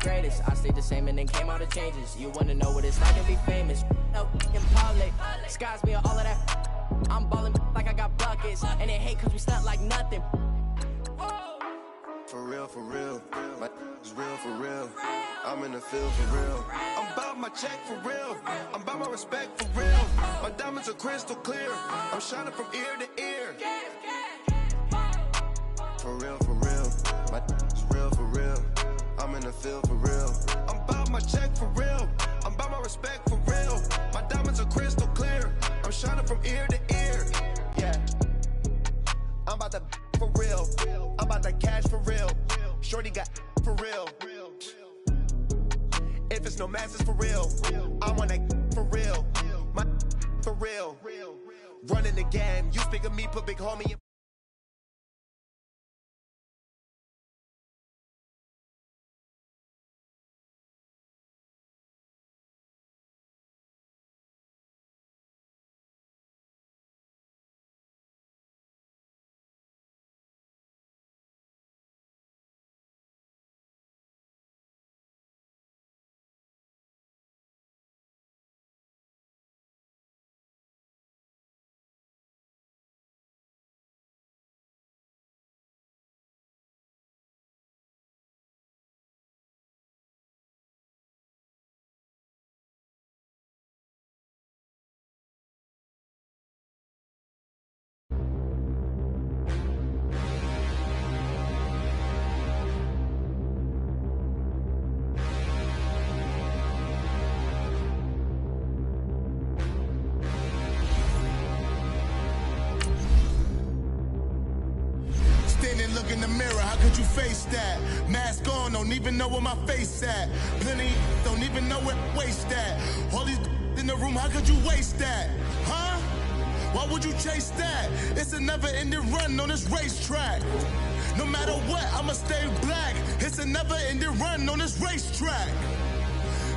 greatest. I stayed the same and then came out of changes. You wanna know what it's like to be famous? No, in public, skies me all of that. I'm ballin' like I got buckets, and they hate cause we stunt like nothing. For real, my is real for real. I'm in the field for real. I'm about my check for real. I'm about my respect for real. My diamonds are crystal clear. I'm shining from ear to ear. For real, my is real for real. I'm in the field for real. I'm about my check for real. I'm about my respect for real. My diamonds are crystal clear. I'm shining from ear to ear. Yeah, I'm about to for real. I'm about to cash for real. Shorty got for real. If it's no masses for real, I want that for real. My for real. Running the game. You speak of me, put big homie in. Look in the mirror, how could you face that? Mask on, don't even know where my face at. Plenty don't even know where waste at. All these in the room, how could you waste that? Huh? Why would you chase that? It's a never-ending run on this racetrack. No matter what, I'ma stay black. It's a never-ending run on this racetrack.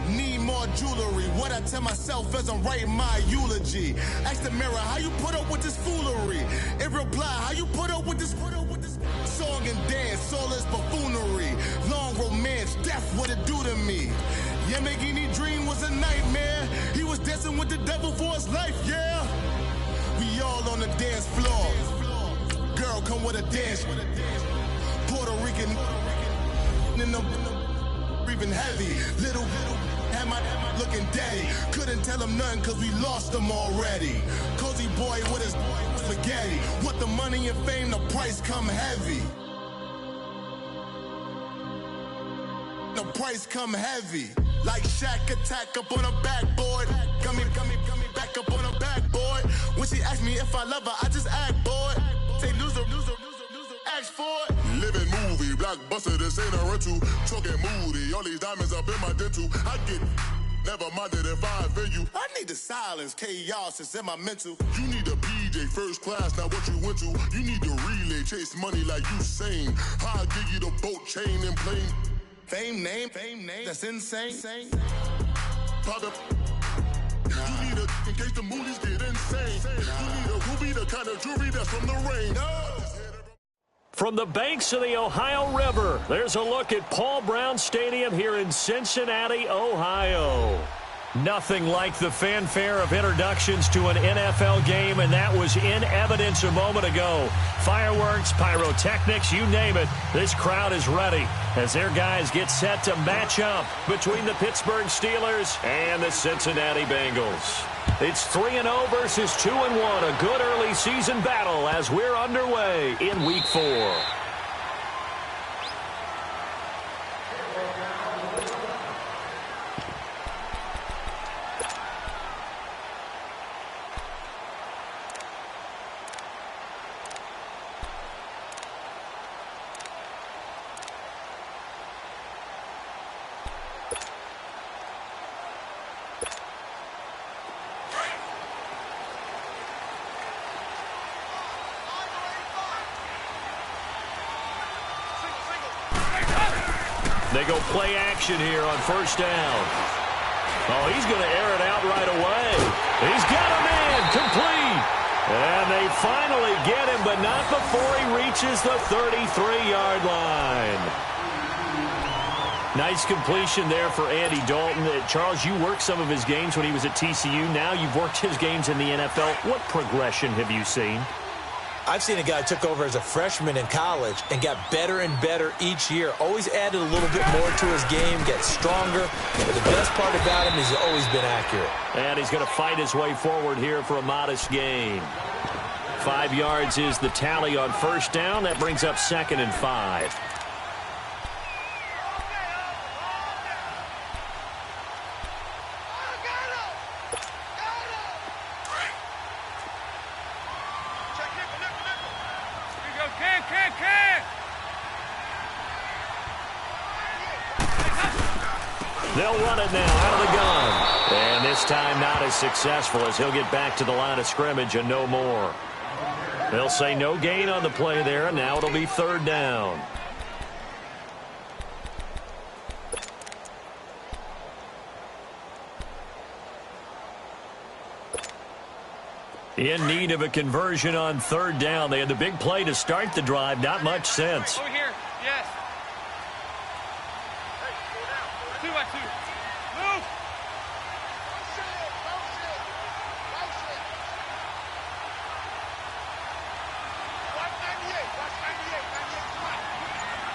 Need more jewelry. What I tell myself as I'm writing my eulogy. Ask the mirror, how you put up with this foolery? In reply, how you put up with this song and dance, all this buffoonery. Long romance, death, what it do to me? Yamagini dream was a nightmare. He was dancing with the devil for his life, yeah. We all on the dance floor. Girl, come with a dance. Puerto Rican in the breathing heavy. Little am I looking daddy. Couldn't tell him nothing cause we lost him already. Cozy boy with his spaghetti. What the money and fame, the price come heavy. The price come heavy. Like Shaq attack up on a backboard. Gummy, back up on a backboard. When she asked me if I love her, I just act bored. Say loser, ask for it. Living movie, blockbuster, this ain't a rental. Talking moody, all these diamonds up in my dental. I get never minded if I offend you. I need the silence, chaos is in my mental. You need a PJ, first class, not what you went to. You need the relay, chase money like you sane. I'll give you the boat, chain, and plane. Fame name, that's insane. Private. You need a in case the movies get insane. You need a ruby, the kind of jewelry that's from the rain. From the banks of the Ohio River, there's a look at Paul Brown Stadium here in Cincinnati, Ohio. Nothing like the fanfare of introductions to an NFL game, and that was in evidence a moment ago. Fireworks, pyrotechnics, you name it, this crowd is ready as their guys get set to match up between the Pittsburgh Steelers and the Cincinnati Bengals. It's 3-0 versus 2-1, a good early season battle as we're underway in Week 4. They go play action here on first down. Oh, he's going to air it out right away. He's got him in, complete. And they finally get him, but not before he reaches the 33-yard line. Nice completion there for Andy Dalton. Charles, you worked some of his games when he was at TCU. Now you've worked his games in the NFL. What progression have you seen? I've seen a guy who took over as a freshman in college and got better and better each year. Always added a little bit more to his game, gets stronger. But the best part about him is he's always been accurate. And he's going to fight his way forward here for a modest gain. 5 yards is the tally on first down. That brings up 2nd and 5. They'll run it now out of the gun. And this time not as successful as he'll get back to the line of scrimmage and no more. They'll say no gain on the play there, and now it'll be 3rd down. In need of a conversion on 3rd down. They had the big play to start the drive. Not much sense. Over here. Yes. 2-by-2. Move.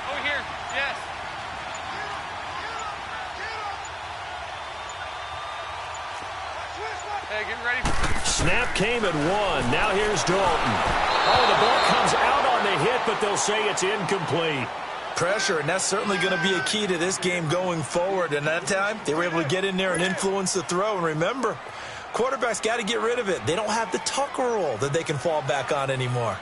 Over here. Yes. Hey, get ready. Snap came at 1. Now here's Dalton. Oh, the ball comes out on the hit, but they'll say it's incomplete. Pressure, and that's certainly going to be a key to this game going forward. And that time, they were able to get in there and influence the throw. And remember, quarterbacks got to get rid of it. They don't have the tuck roll that they can fall back on anymore.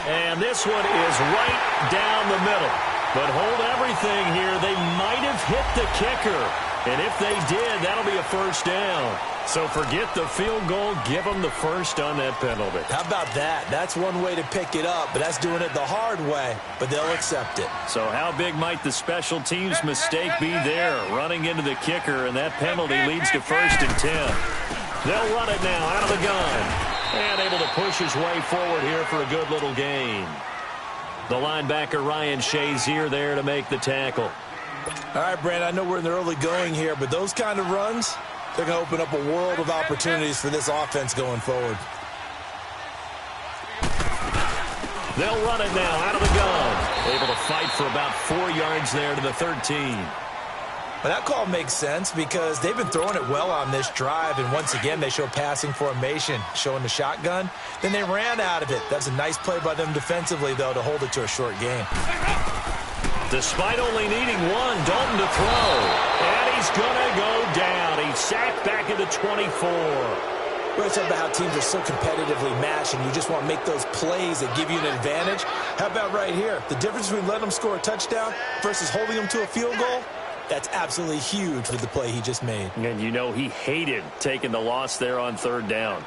And this one is right down the middle. But hold everything here. They might have hit the kicker. And if they did, that'll be a 1st down. So forget the field goal. Give them the 1st on that penalty. How about that? That's one way to pick it up, but that's doing it the hard way. But they'll accept it. So how big might the special teams mistake be there? Running into the kicker, and that penalty leads to 1st and 10. They'll run it now out of the gun. And able to push his way forward here for a good little gain. The linebacker, Ryan Shazier, there to make the tackle. All right, Brand, I know we're in the early going here, but those kind of runs, they're going to open up a world of opportunities for this offense going forward. They'll run it now out of the gun. Able to fight for about 4 yards there to the 13. But that call makes sense because they've been throwing it well on this drive, and once again they show passing formation, showing the shotgun. Then they ran out of it. That's a nice play by them defensively, though, to hold it to a short game. Despite only needing 1, Dalton to throw. And he's going to go down. He's sacked back at the 24. We're talking about how teams are so competitively matched, and you just want to make those plays that give you an advantage. How about right here? The difference between letting them score a touchdown versus holding them to a field goal? That's absolutely huge with the play he just made. And you know he hated taking the loss there on 3rd down.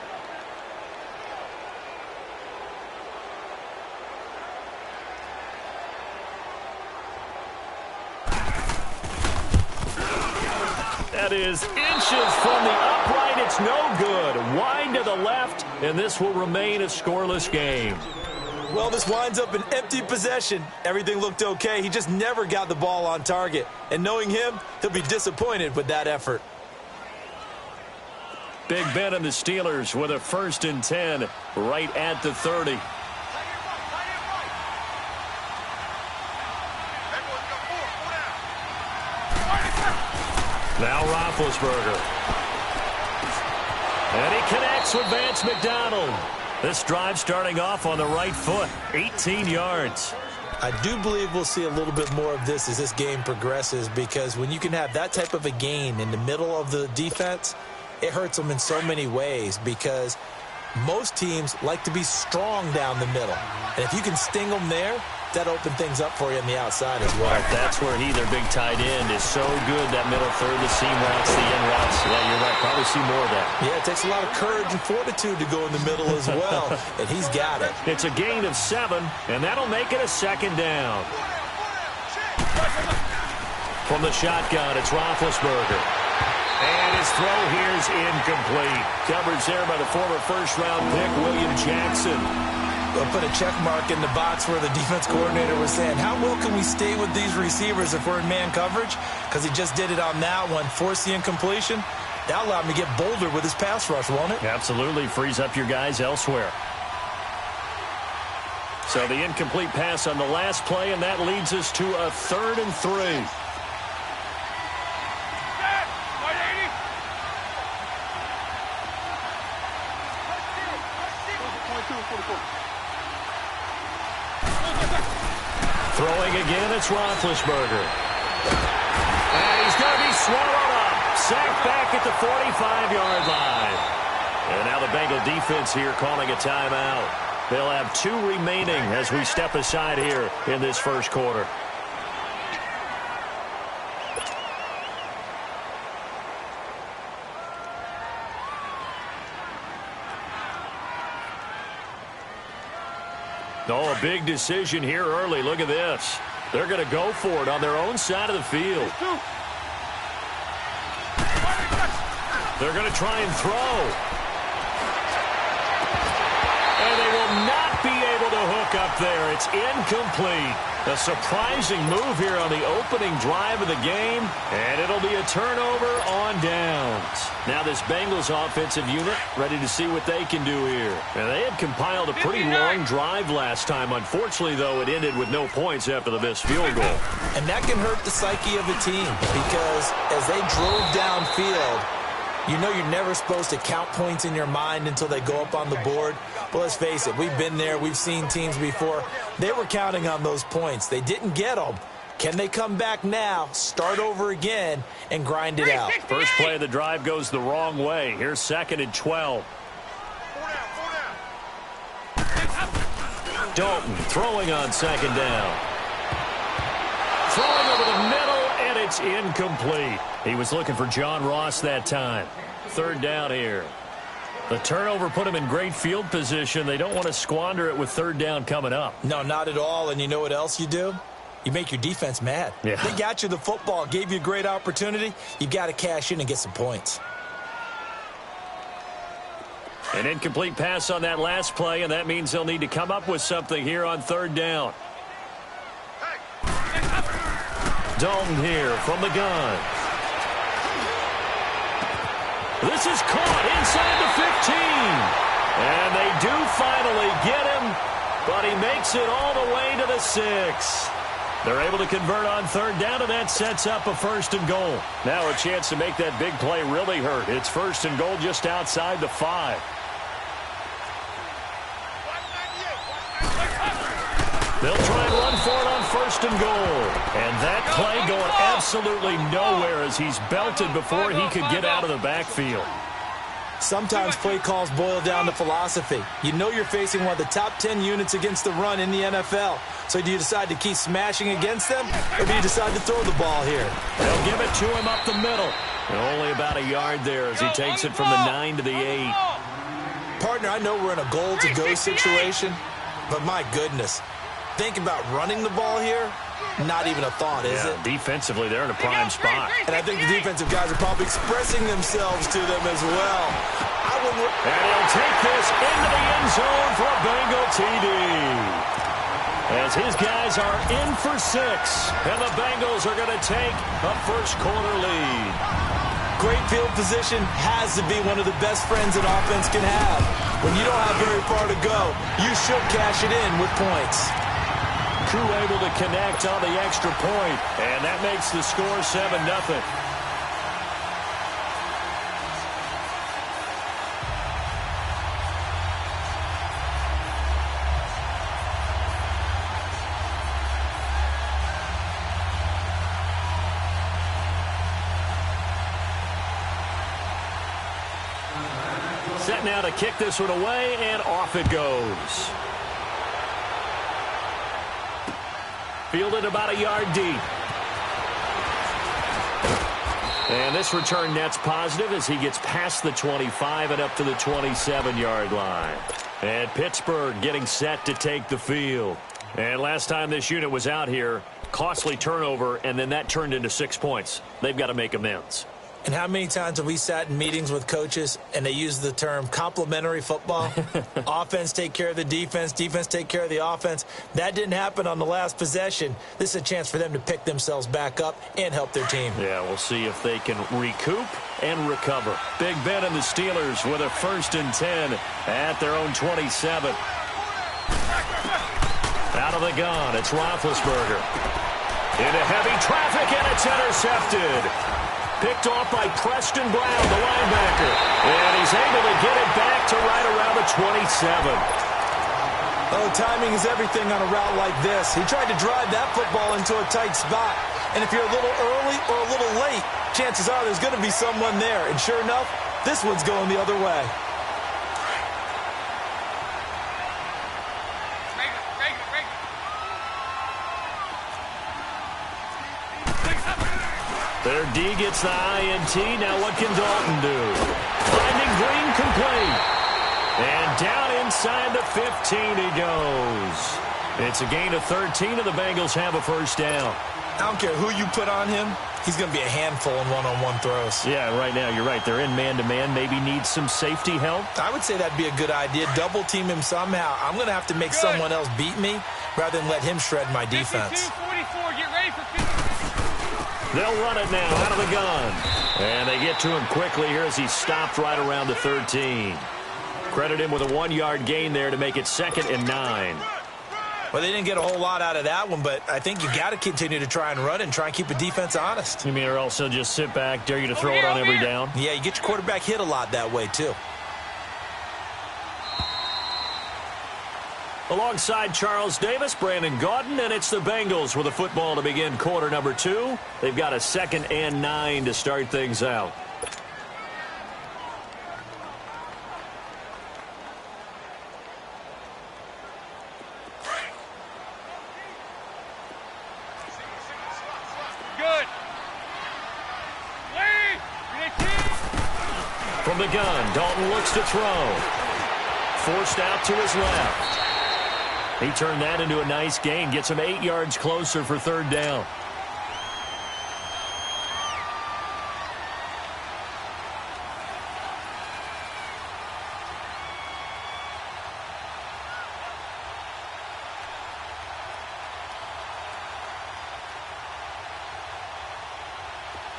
That is inches from the upright. It's no good. Wide to the left, and this will remain a scoreless game. Well, this winds up an empty possession. Everything looked okay. He just never got the ball on target. And knowing him, he'll be disappointed with that effort. Big Ben and the Steelers with a 1st and 10 right at the 30. Now Roethlisberger. And he connects with Vance McDonald. This drive starting off on the right foot, 18 yards. I do believe we'll see a little bit more of this as this game progresses, because when you can have that type of a gain in the middle of the defense, it hurts them in so many ways, because most teams like to be strong down the middle. And if you can sting them there, that opens things up for you on the outside as well. Right, that's where he, their big tight end, is so good, that middle third, the seam routes, the in routes. Yeah, you're right. Probably see more of that. Yeah, it takes a lot of courage and fortitude to go in the middle as well, and he's got it. It's a gain of 7, and that'll make it a 2nd down. From the shotgun, it's Roethlisberger. And his throw here is incomplete. Coverage there by the former first-round pick, William Jackson. put a check mark in the box where the defense coordinator was saying, how well can we stay with these receivers if we're in man coverage? Because he just did it on that one, forced the incompletion. That allowed him to get bolder with his pass rush, won't it? Absolutely. Frees up your guys elsewhere. So the incomplete pass on the last play, and that leads us to a 3rd and 3. Throwing again, it's Roethlisberger. And he's going to be swallowed up. Sacked back at the 45-yard line. And now the Bengal defense here calling a timeout. They'll have 2 remaining as we step aside here in this first quarter. Oh, a big decision here early. Look at this. They're going to go for it on their own side of the field. They're going to try and throw. And they will not be able to hook up there. It's incomplete. A surprising move here on the opening drive of the game, and it'll be a turnover on downs. Now this Bengals offensive unit ready to see what they can do here. And they had compiled a pretty long drive last time. Unfortunately, though, it ended with no points after the missed field goal. And that can hurt the psyche of a team because as they drove downfield, you know you're never supposed to count points in your mind until they go up on the board. But let's face it, we've been there. We've seen teams before. They were counting on those points. They didn't get them. Can they come back now, start over again, and grind it out? First play of the drive goes the wrong way. Here's 2nd and 12. Dalton throwing on 2nd down. Throwing over the middle, and it's incomplete. He was looking for John Ross that time. 3rd down here. The turnover put him in great field position. They don't want to squander it with 3rd down coming up. No, not at all. And you know what else you do? You make your defense mad. Yeah. They got you the football, gave you a great opportunity. You've got to cash in and get some points. An incomplete pass on that last play, and that means they'll need to come up with something here on 3rd down. Dalton here from the gun. This is caught inside the 15. And they do finally get him, but he makes it all the way to the 6. They're able to convert on 3rd down, and that sets up a 1st and goal. Now a chance to make that big play really hurt. It's 1st and goal just outside the 5. They'll try and run for it on 1st and goal. And that play going absolutely nowhere as he's belted before he could get out of the backfield. Sometimes play calls boil down to philosophy. You know you're facing one of the top 10 units against the run in the NFL. So do you decide to keep smashing against them, or do you decide to throw the ball here? They'll give it to him up the middle. And only about a yard there as he takes it from the 9 to the 8. Partner, I know we're in a goal-to-go situation, but my goodness. Think about running the ball here. Not even a thought, is it? Defensively, they're in a prime spot. And I think the defensive guys are probably expressing themselves to them as well. And he'll take this into the end zone for a Bengal TD. As his guys are in for 6. And the Bengals are going to take a first quarter lead. Great field position has to be one of the best friends an offense can have. When you don't have very far to go, you should cash it in with points. Crew able to connect on the extra point, and that makes the score 7-0. Set now to kick this one away, and off it goes. Fielded about a yard deep. And this return net's positive as he gets past the 25 and up to the 27-yard line. And Pittsburgh getting set to take the field. And last time this unit was out here, costly turnover, and then that turned into 6 points. They've got to make amends. And how many times have we sat in meetings with coaches and they use the term complementary football? Offense take care of the defense, defense take care of the offense. That didn't happen on the last possession. This is a chance for them to pick themselves back up and help their team. Yeah, we'll see if they can recoup and recover. Big Ben and the Steelers with a 1st and 10 at their own 27. Out of the gun, it's Roethlisberger. Into heavy traffic, and it's intercepted. Picked off by Preston Brown, the linebacker. And he's able to get it back to right around the 27. Oh, timing is everything on a route like this. He tried to drive that football into a tight spot. And if you're a little early or a little late, chances are there's going to be someone there. And sure enough, this one's going the other way. Their D gets the INT. Now what can Dalton do? Finding Green complete. And down inside the 15 he goes. It's a gain of 13, and the Bengals have a 1st down. I don't care who you put on him. He's going to be a handful in one-on-one throws. Yeah, right now, you're right. They're in man-to-man. Maybe needs some safety help. I would say that'd be a good idea. Double-team him somehow. I'm going to have to make someone else beat me rather than let him shred my defense. 52-44, get ready for 50. They'll run it now out of the gun. And they get to him quickly here as he stopped right around the 13. Credit him with a 1-yard gain there to make it 2nd and 9. Well, they didn't get a whole lot out of that one, but I think you got to continue to try and run and try and keep the defense honest. You mean or else he'll just sit back, dare you to throw it on every down? Yeah, you get your quarterback hit a lot that way, too. Alongside Charles Davis, Brandon Gaudin, and it's the Bengals with the football to begin quarter number 2. They've got a 2nd and 9 to start things out. Good. From the gun, Dalton looks to throw. Forced out to his left. He turned that into a nice gain. Gets him 8 yards closer for 3rd down.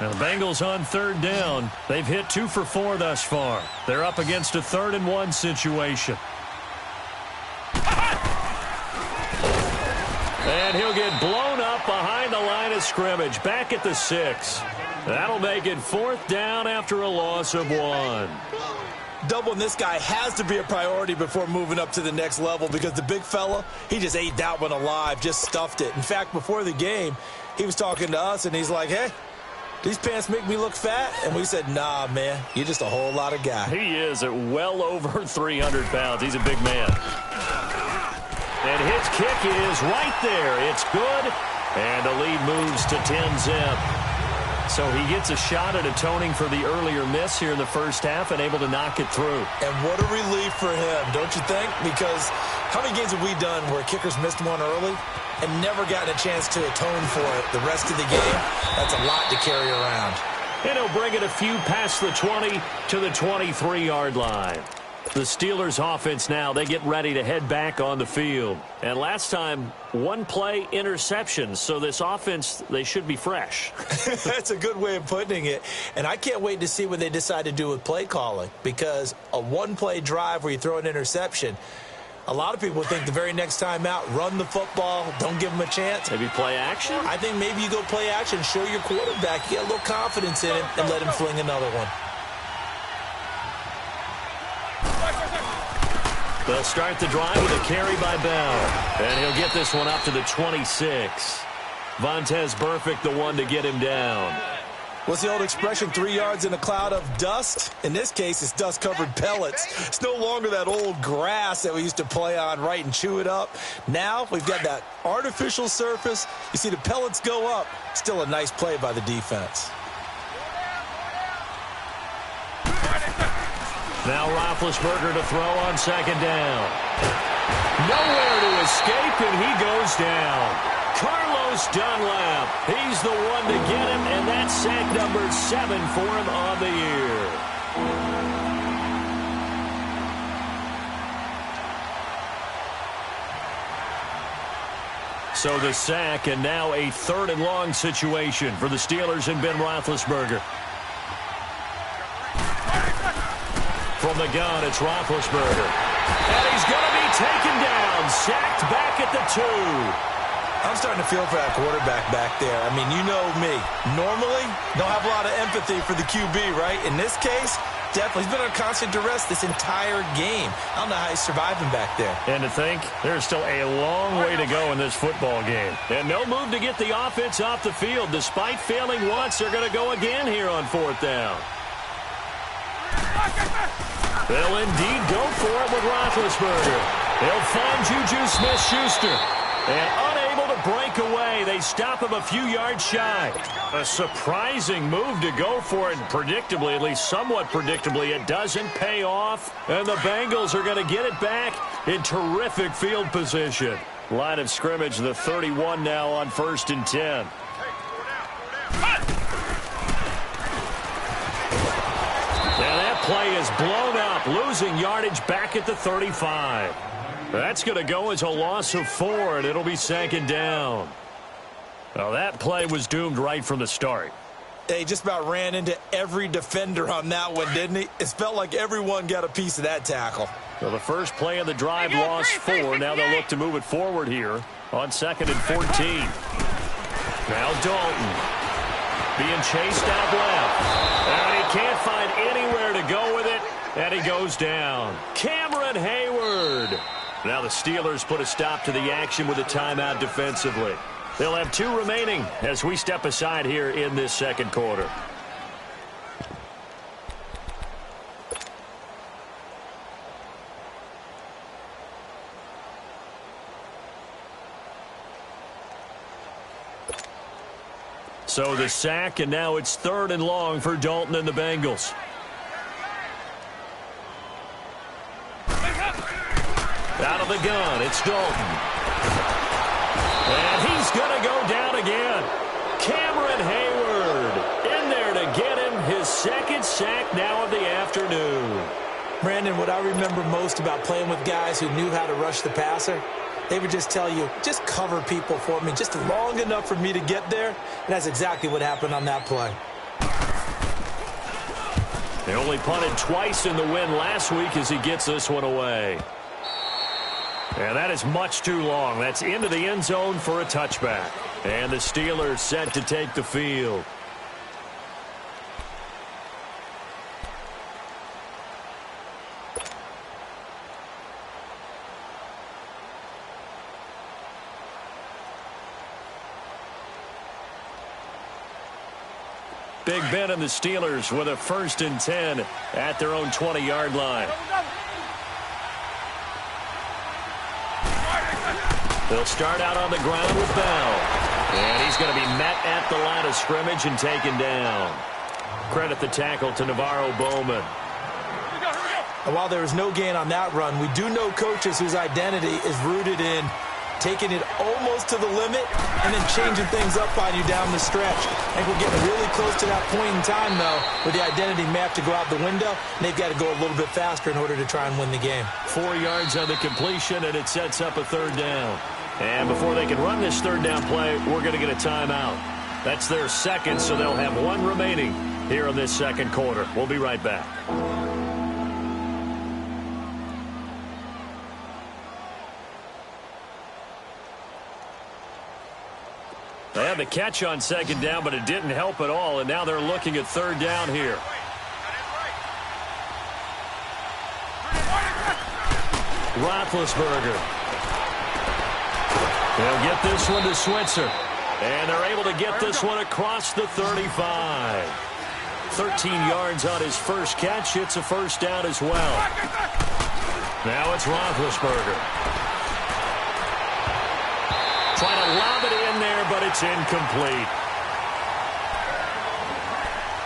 Now the Bengals on 3rd down. They've hit 2 for 4 thus far. They're up against a 3rd and 1 situation. And he'll get blown up behind the line of scrimmage. Back at the 6. That'll make it 4th down after a loss of 1. Doubling this guy has to be a priority before moving up to the next level because the big fella, he just ate that one alive, just stuffed it. In fact, before the game, he was talking to us, and he's like, hey, these pants make me look fat? And we said, nah, man, you're just a whole lot of guy. He is at well over 300 pounds. He's a big man. And his kick is right there. It's good. And the lead moves to 10-zip. So he gets a shot at atoning for the earlier miss here in the first half and able to knock it through. And what a relief for him, don't you think? Because how many games have we done where kickers missed one early and never gotten a chance to atone for it the rest of the game? That's a lot to carry around. And he'll bring it a few past the 20 to the 23-yard line. The Steelers offense now, they get ready to head back on the field. And last time, 1-play interception. So this offense, they should be fresh. That's a good way of putting it. And I can't wait to see what they decide to do with play calling. Because a 1-play drive where you throw an interception, a lot of people think the very next time out, run the football, don't give them a chance. Maybe play action? I think maybe you go play action, show your quarterback, you get a little confidence in him, and let him fling another one. They'll start the drive with a carry by Bell. And he'll get this one up to the 26. Vontaze Burfict, the one to get him down. What's the old expression, 3 yards in a cloud of dust? In this case, it's dust-covered pellets. It's no longer that old grass that we used to play on, right, and chew it up. Now we've got that artificial surface. You see the pellets go up. Still a nice play by the defense. Now Roethlisberger to throw on second down. Nowhere to escape, and he goes down. Carlos Bruce Dunlap. He's the one to get him, and that's sack number 7 for him on the year. So the sack, and now a 3rd and long situation for the Steelers and Ben Roethlisberger. From the gun, it's Roethlisberger. And he's going to be taken down, sacked back at the 2. I'm starting to feel for that quarterback back there. I mean, you know me. Normally, don't have a lot of empathy for the QB, right? In this case, definitely. He's been under constant duress this entire game. I don't know how he's surviving back there. And to think, there's still a long way to go in this football game. And no move to get the offense off the field. Despite failing once, they're going to go again here on 4th down. They'll indeed go for it with Roethlisberger. They'll find Juju Smith-Schuster. And unable to break away, they stop him a few yards shy. A surprising move to go for it, and predictably, at least somewhat predictably, it doesn't pay off. And the Bengals are going to get it back in terrific field position. Line of scrimmage, the 31 now on 1st and 10. And that play is blown up, losing yardage back at the 35. That's going to go as a loss of 4, and it'll be 2nd down. Well, that play was doomed right from the start. He just about ran into every defender on that one, didn't he? It felt like everyone got a piece of that tackle. So the first play of the drive lost 4. Now they'll look to move it forward here on 2nd and 14. Now Dalton being chased out left. And he can't find anywhere to go with it, and he goes down. Cameron Hayward. Now the Steelers put a stop to the action with a timeout defensively. They'll have 2 remaining as we step aside here in this 2nd quarter. So the sack, and now it's 3rd and long for Dalton and the Bengals. Out of the gun, it's Dalton. And he's going to go down again. Cameron Hayward in there to get him his 2nd sack now of the afternoon. Brandon, what I remember most about playing with guys who knew how to rush the passer, they would just tell you, just cover people for me, just long enough for me to get there. And that's exactly what happened on that play. They only punted twice in the win last week as he gets this one away. And that is much too long. That's into the end zone for a touchback. And the Steelers set to take the field. Big Ben and the Steelers with a 1st and 10 at their own 20-yard line. They'll start out on the ground with Bell. And he's going to be met at the line of scrimmage and taken down. Credit the tackle to Navarro Bowman. And while there is no gain on that run, we do know coaches whose identity is rooted in taking it almost to the limit and then changing things up on you down the stretch. I think we're getting really close to that point in time, though, where the identity may have to go out the window, and they've got to go a little bit faster in order to try and win the game. 4 yards on the completion, and it sets up a 3rd down. And before they can run this 3rd down play, we're going to get a timeout. That's their 2nd, so they'll have 1 remaining here in this 2nd quarter. We'll be right back. They had the catch on 2nd down, but it didn't help at all, and now they're looking at 3rd down here. Roethlisberger. They'll get this one to Switzer. And they're able to get this one across the 35. 13 yards on his first catch. It's a 1st down as well. Now it's Roethlisberger. Trying to lob it in there, but it's incomplete.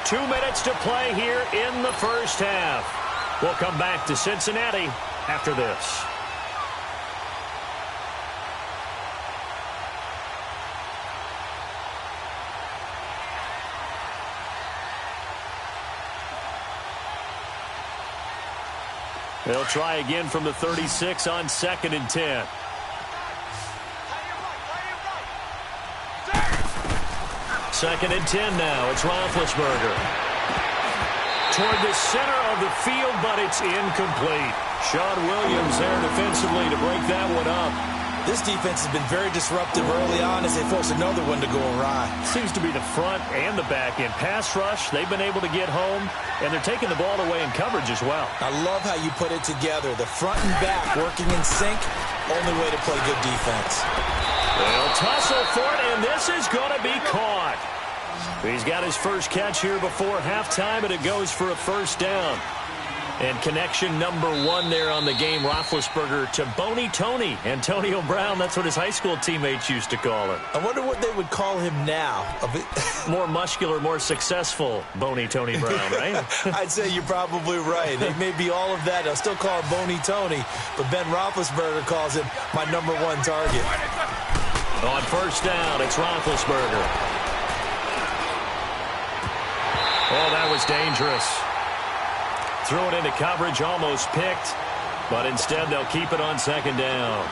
2 minutes to play here in the 1st half. We'll come back to Cincinnati after this. They'll try again from the 36 on 2nd and 10. Second and 10 now. It's Roethlisberger. Toward the center of the field, but it's incomplete. Sean Williams there defensively to break that one up. This defense has been very disruptive early on as they force another one to go awry. Seems to be the front and the back end. Pass rush, they've been able to get home, and they're taking the ball away in coverage as well. I love how you put it together. The front and back working in sync, only way to play good defense. They'll tussle for it, and this is going to be caught. He's got his first catch here before halftime, and it goes for a first down. And connection number 1 there on the game, Roethlisberger to Boney Tony. Antonio Brown, that's what his high school teammates used to call him. I wonder what they would call him now. More muscular, more successful Boney Tony Brown, right? I'd say you're probably right. It may be all of that. They'll still call him Boney Tony, but Ben Roethlisberger calls him my number 1 target. On first down, it's Roethlisberger. Oh, that was dangerous. Threw it into coverage, almost picked, but instead they'll keep it on 2nd down.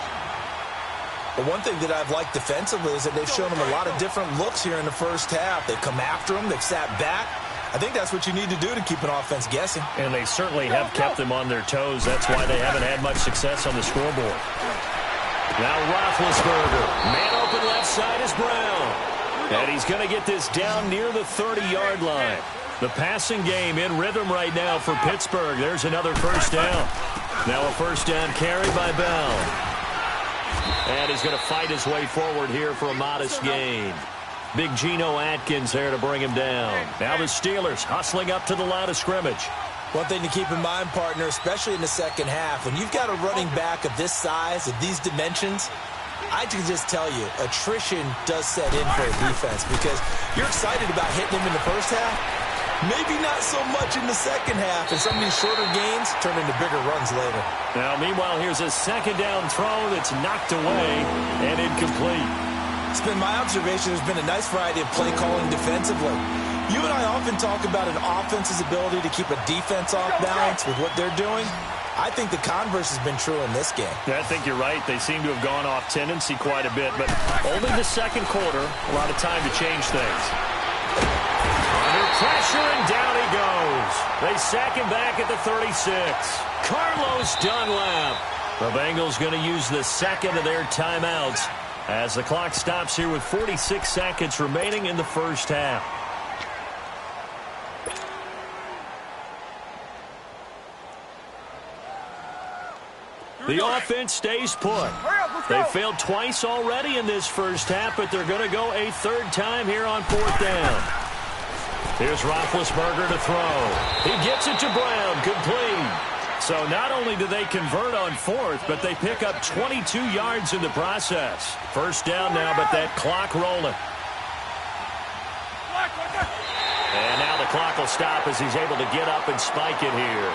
Well, one thing that I've liked defensively is that they've shown them a lot of different looks here in the first half. They've come after them. They've sat back. I think that's what you need to do to keep an offense guessing. And they certainly have kept them on their toes. That's why they haven't had much success on the scoreboard. Now Roethlisberger. Man open left side is Brown. And he's going to get this down near the 30-yard line. The passing game in rhythm right now for Pittsburgh. There's another first down. Now a first down carry by Bell. And he's going to fight his way forward here for a modest gain. Big Geno Atkins there to bring him down. Now the Steelers hustling up to the line of scrimmage. One thing to keep in mind, partner, especially in the second half, when you've got a running back of this size, of these dimensions, I can just tell you, attrition does set in for a defense because you're excited about hitting him in the first half. Maybe not so much in the second half, and some of these shorter gains turn into bigger runs later. Now, meanwhile, here's a second down throw that's knocked away and incomplete. It's been my observation there's been a nice variety of play calling defensively. You and I often talk about an offense's ability to keep a defense off balance with what they're doing. I think the converse has been true in this game. Yeah, I think you're right. They seem to have gone off tendency quite a bit, but only the second quarter, a lot of time to change things. Under pressure, and down he goes. They sack him back at the 36. Carlos Dunlap. The Bengals going to use the second of their timeouts as the clock stops here with 46 seconds remaining in the first half. The offense stays put. They failed twice already in this first half, but they're going to go a third time here on 4th down. Here's Roethlisberger to throw. He gets it to Brown, complete. So not only do they convert on 4th, but they pick up 22 yards in the process. First down now, but that clock rolling. And now the clock will stop as he's able to get up and spike it here.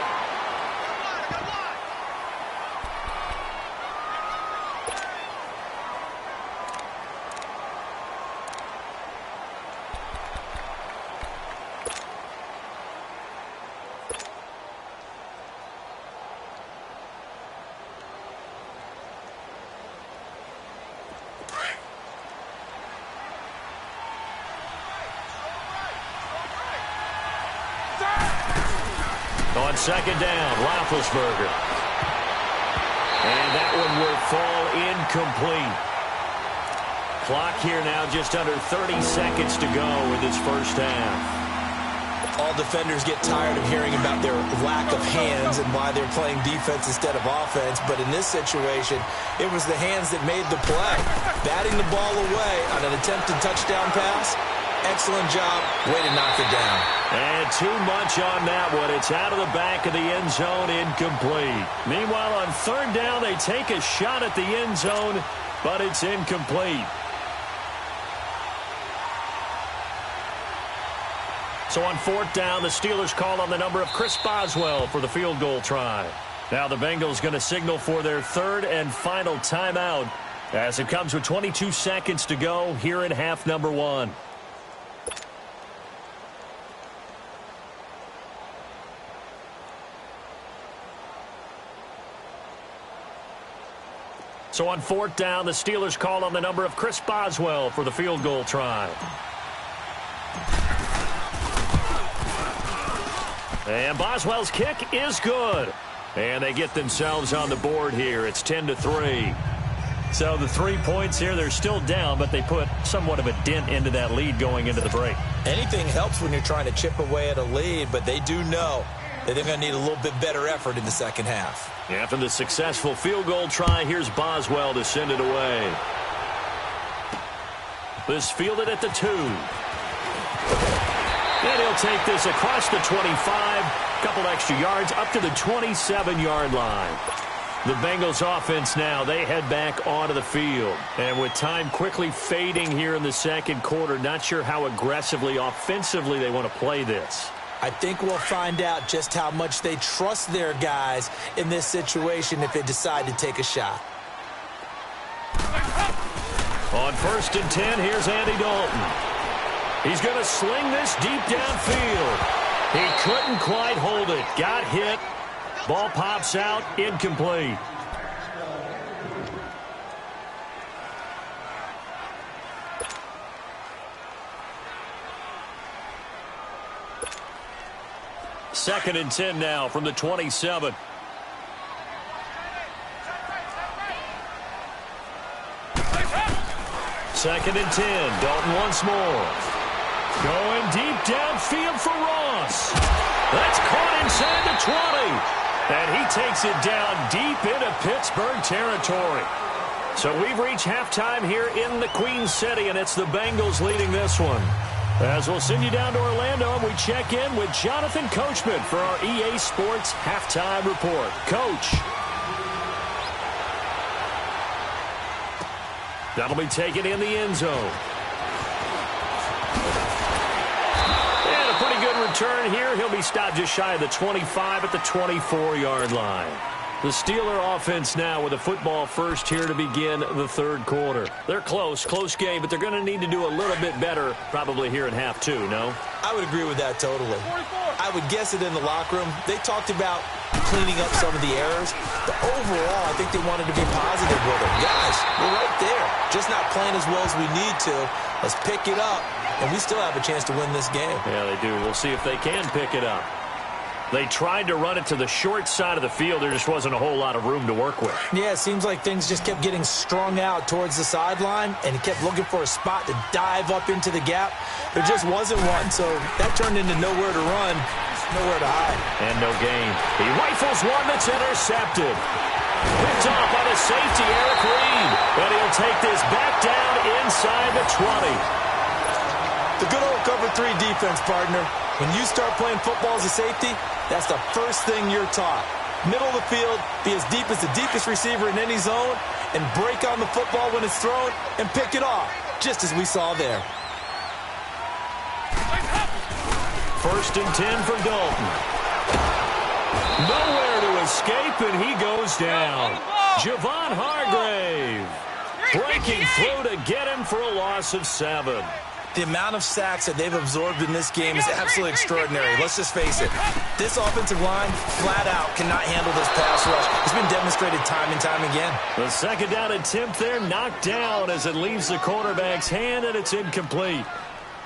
On second down, Roethlisberger. And that one will fall incomplete. Clock here now just under 30 seconds to go in this first half. All defenders get tired of hearing about their lack of hands and why they're playing defense instead of offense. But in this situation, it was the hands that made the play. Batting the ball away on an attempted touchdown pass. Excellent job. Way to knock it down. And too much on that one. It's out of the back of the end zone, incomplete. Meanwhile, on third down, they take a shot at the end zone, but it's incomplete. So on 4th down, the Steelers call on the number of Chris Boswell for the field goal try. Now the Bengals going to signal for their third and final timeout as it comes with 22 seconds to go here in half number 1. So on 4th down, the Steelers call on the number of Chris Boswell for the field goal try. And Boswell's kick is good. And they get themselves on the board here. It's 10-3. So the 3 points here, they're still down, but they put somewhat of a dent into that lead going into the break. Anything helps when you're trying to chip away at a lead, but they do know that they're going to need a little bit better effort in the second half. After the successful field goal try, here's Boswell to send it away. This fielded at the 2. And he'll take this across the 25, couple extra yards up to the 27-yard line. The Bengals offense now, they head back onto the field. And with time quickly fading here in the second quarter, not sure how aggressively, offensively they want to play this. I think we'll find out just how much they trust their guys in this situation if they decide to take a shot. On 1st and 10, here's Andy Dalton. He's going to sling this deep downfield. He couldn't quite hold it. Got hit. Ball pops out. Incomplete. Second and 10 now from the 27. Second and 10. Dalton once more. Going deep downfield for Ross. That's caught inside the 20. And he takes it down deep into Pittsburgh territory. So we've reached halftime here in the Queen City, and it's the Bengals leading this one. As we'll send you down to Orlando, and we check in with Jonathan Coachman for our EA Sports Halftime Report. Coach. That'll be taken in the end zone. And a pretty good return here. He'll be stopped just shy of the 25 at the 24-yard line. The Steeler offense now with a football first here to begin the third quarter. They're close game, but they're going to need to do a little bit better probably here in half 2, no? I would agree with that totally. I would guess it in the locker room. They talked about cleaning up some of the errors, but overall, I think they wanted to be positive with them. Guys, we're right there. Just not playing as well as we need to. Let's pick it up, and we still have a chance to win this game. Yeah, they do. We'll see if they can pick it up. They tried to run it to the short side of the field. There just wasn't a whole lot of room to work with. Yeah, it seems like things just kept getting strung out towards the sideline, and he kept looking for a spot to dive up into the gap. There just wasn't one, so that turned into nowhere to run, nowhere to hide. And no gain. He rifles one that's intercepted. Picked off by the safety, Eric Reed. But he'll take this back down inside the 20. The good old cover 3 defense, partner. When you start playing football as a safety, that's the first thing you're taught. Middle of the field, be as deep as the deepest receiver in any zone, and break on the football when it's thrown and pick it off, just as we saw there. First and 10 for Dalton. Nowhere to escape, and he goes down. Javon Hargrave breaking through to get him for a loss of 7. The amount of sacks that they've absorbed in this game is absolutely extraordinary. Let's just face it. This offensive line, flat out, cannot handle this pass rush. It's been demonstrated time and time again. The second down attempt there knocked down as it leaves the quarterback's hand, and it's incomplete.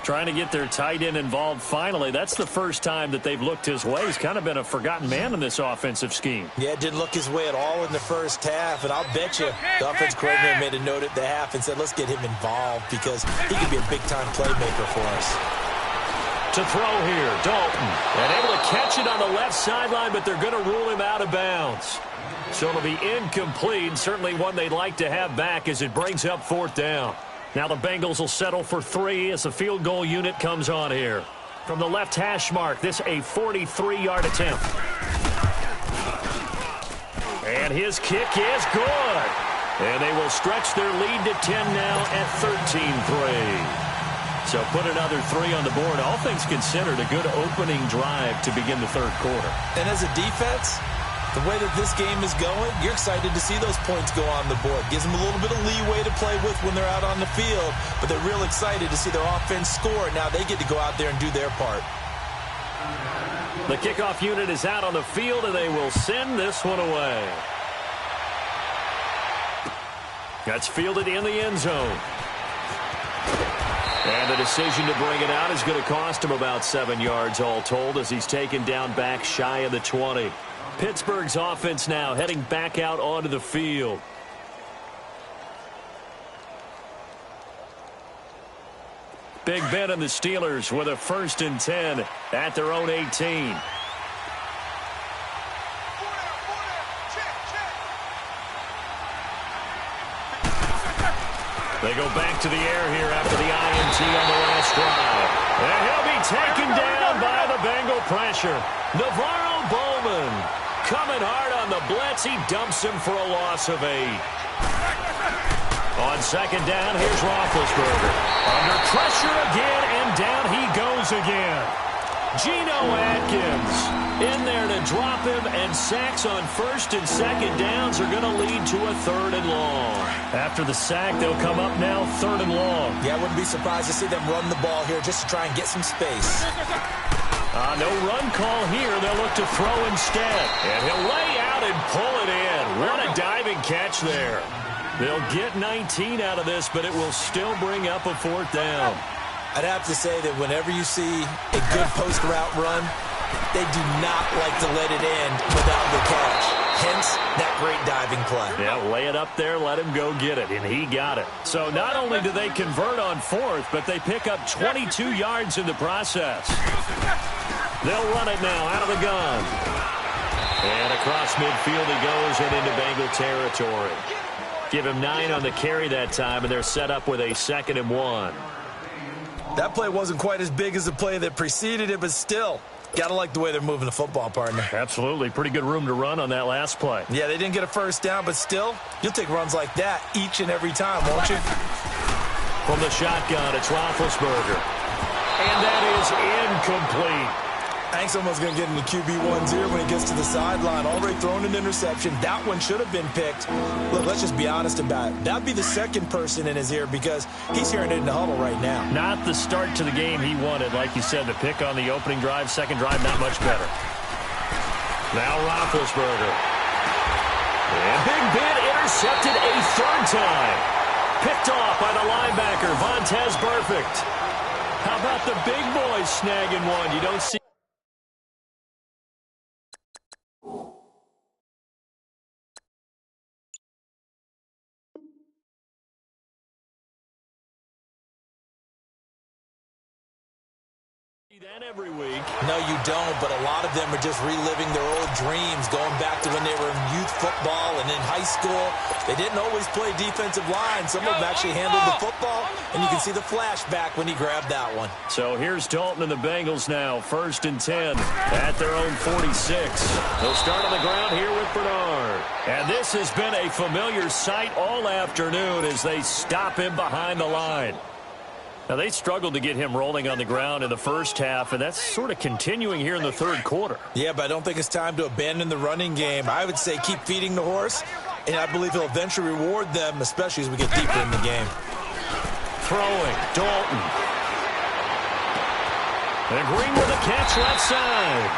Trying to get their tight end involved finally. That's the first time that they've looked his way. He's kind of been a forgotten man in this offensive scheme. Yeah, it didn't look his way at all in the first half, and I'll bet you the offense coordinator made a note at the half and said, let's get him involved because he could be a big-time playmaker for us. To throw here, Dalton. And able to catch it on the left sideline, but they're going to rule him out of bounds. So it'll be incomplete, certainly one they'd like to have back as it brings up 4th down. Now the Bengals will settle for 3 as the field goal unit comes on here. From the left hash mark, this a 43-yard attempt. And his kick is good. And they will stretch their lead to 10 now at 13-3. So put another 3 on the board. All things considered, a good opening drive to begin the third quarter. And as a defense, the way that this game is going, you're excited to see those points go on the board. Gives them a little bit of leeway to play with when they're out on the field, but they're real excited to see their offense score. Now they get to go out there and do their part. The kickoff unit is out on the field, and they will send this one away. That's fielded in the end zone. And the decision to bring it out is going to cost him about 7 yards all told as he's taken down back shy of the 20. Pittsburgh's offense now heading back out onto the field. Big Ben and the Steelers with a 1st and 10 at their own 18. They go back to the air here after the INT on the last drive. And he'll be taken down by the Bengal pressure. Navarro Bowman coming hard on the blitz. He dumps him for a loss of 8. On 2nd down, here's Roethlisberger. Under pressure again, and down he goes again. Geno Atkins in there to drop him, and sacks on 1st and 2nd downs are going to lead to a 3rd and long. After the sack, they'll come up now 3rd and long. Yeah, I wouldn't be surprised to see them run the ball here just to try and get some space. No run call here. They'll look to throw instead. And he'll lay out and pull it in. What a diving catch there. They'll get 19 out of this, but it will still bring up a 4th down. I'd have to say that whenever you see a good post route run, they do not like to let it end without the catch. Hence, that great diving play. Yeah, lay it up there, let him go get it, and he got it. So not only do they convert on 4th, but they pick up 22 yards in the process. They'll run it now out of the gun. And across midfield he goes and into Bengal territory. Give him 9 on the carry that time, and they're set up with a 2nd and 1. That play wasn't quite as big as the play that preceded it, but still, got to like the way they're moving the football, partner. Absolutely. Pretty good room to run on that last play. Yeah, they didn't get a 1st down, but still, you'll take runs like that each and every time, won't you? From the shotgun, it's Roethlisberger. And that is incomplete. I think someone's going to get into QB1's ear when he gets to the sideline. Already thrown an interception. That one should have been picked. Look, let's just be honest about it. That'd be the second person in his ear because he's hearing it in the huddle right now. Not the start to the game he wanted. Like you said, the pick on the opening drive, second drive, not much better. Now Roethlisberger. And Big Ben intercepted a 3rd time. Picked off by the linebacker, Vontaze Burfict. How about the big boys snagging one? You don't see. That every week. No, you don't, but a lot of them are just reliving their old dreams, going back to when they were in youth football and in high school. They didn't always play defensive line. Some of them actually handled the football, and you can see the flashback when he grabbed that one. So here's Dalton and the Bengals now, 1st and 10 at their own 46. They'll start on the ground here with Bernard. And this has been a familiar sight all afternoon as they stop him behind the line. Now, they struggled to get him rolling on the ground in the first half, and that's sort of continuing here in the 3rd quarter. Yeah, but I don't think it's time to abandon the running game. I would say keep feeding the horse, and I believe he'll eventually reward them, especially as we get deeper in the game. Throwing, Dalton. And Green with a catch left side.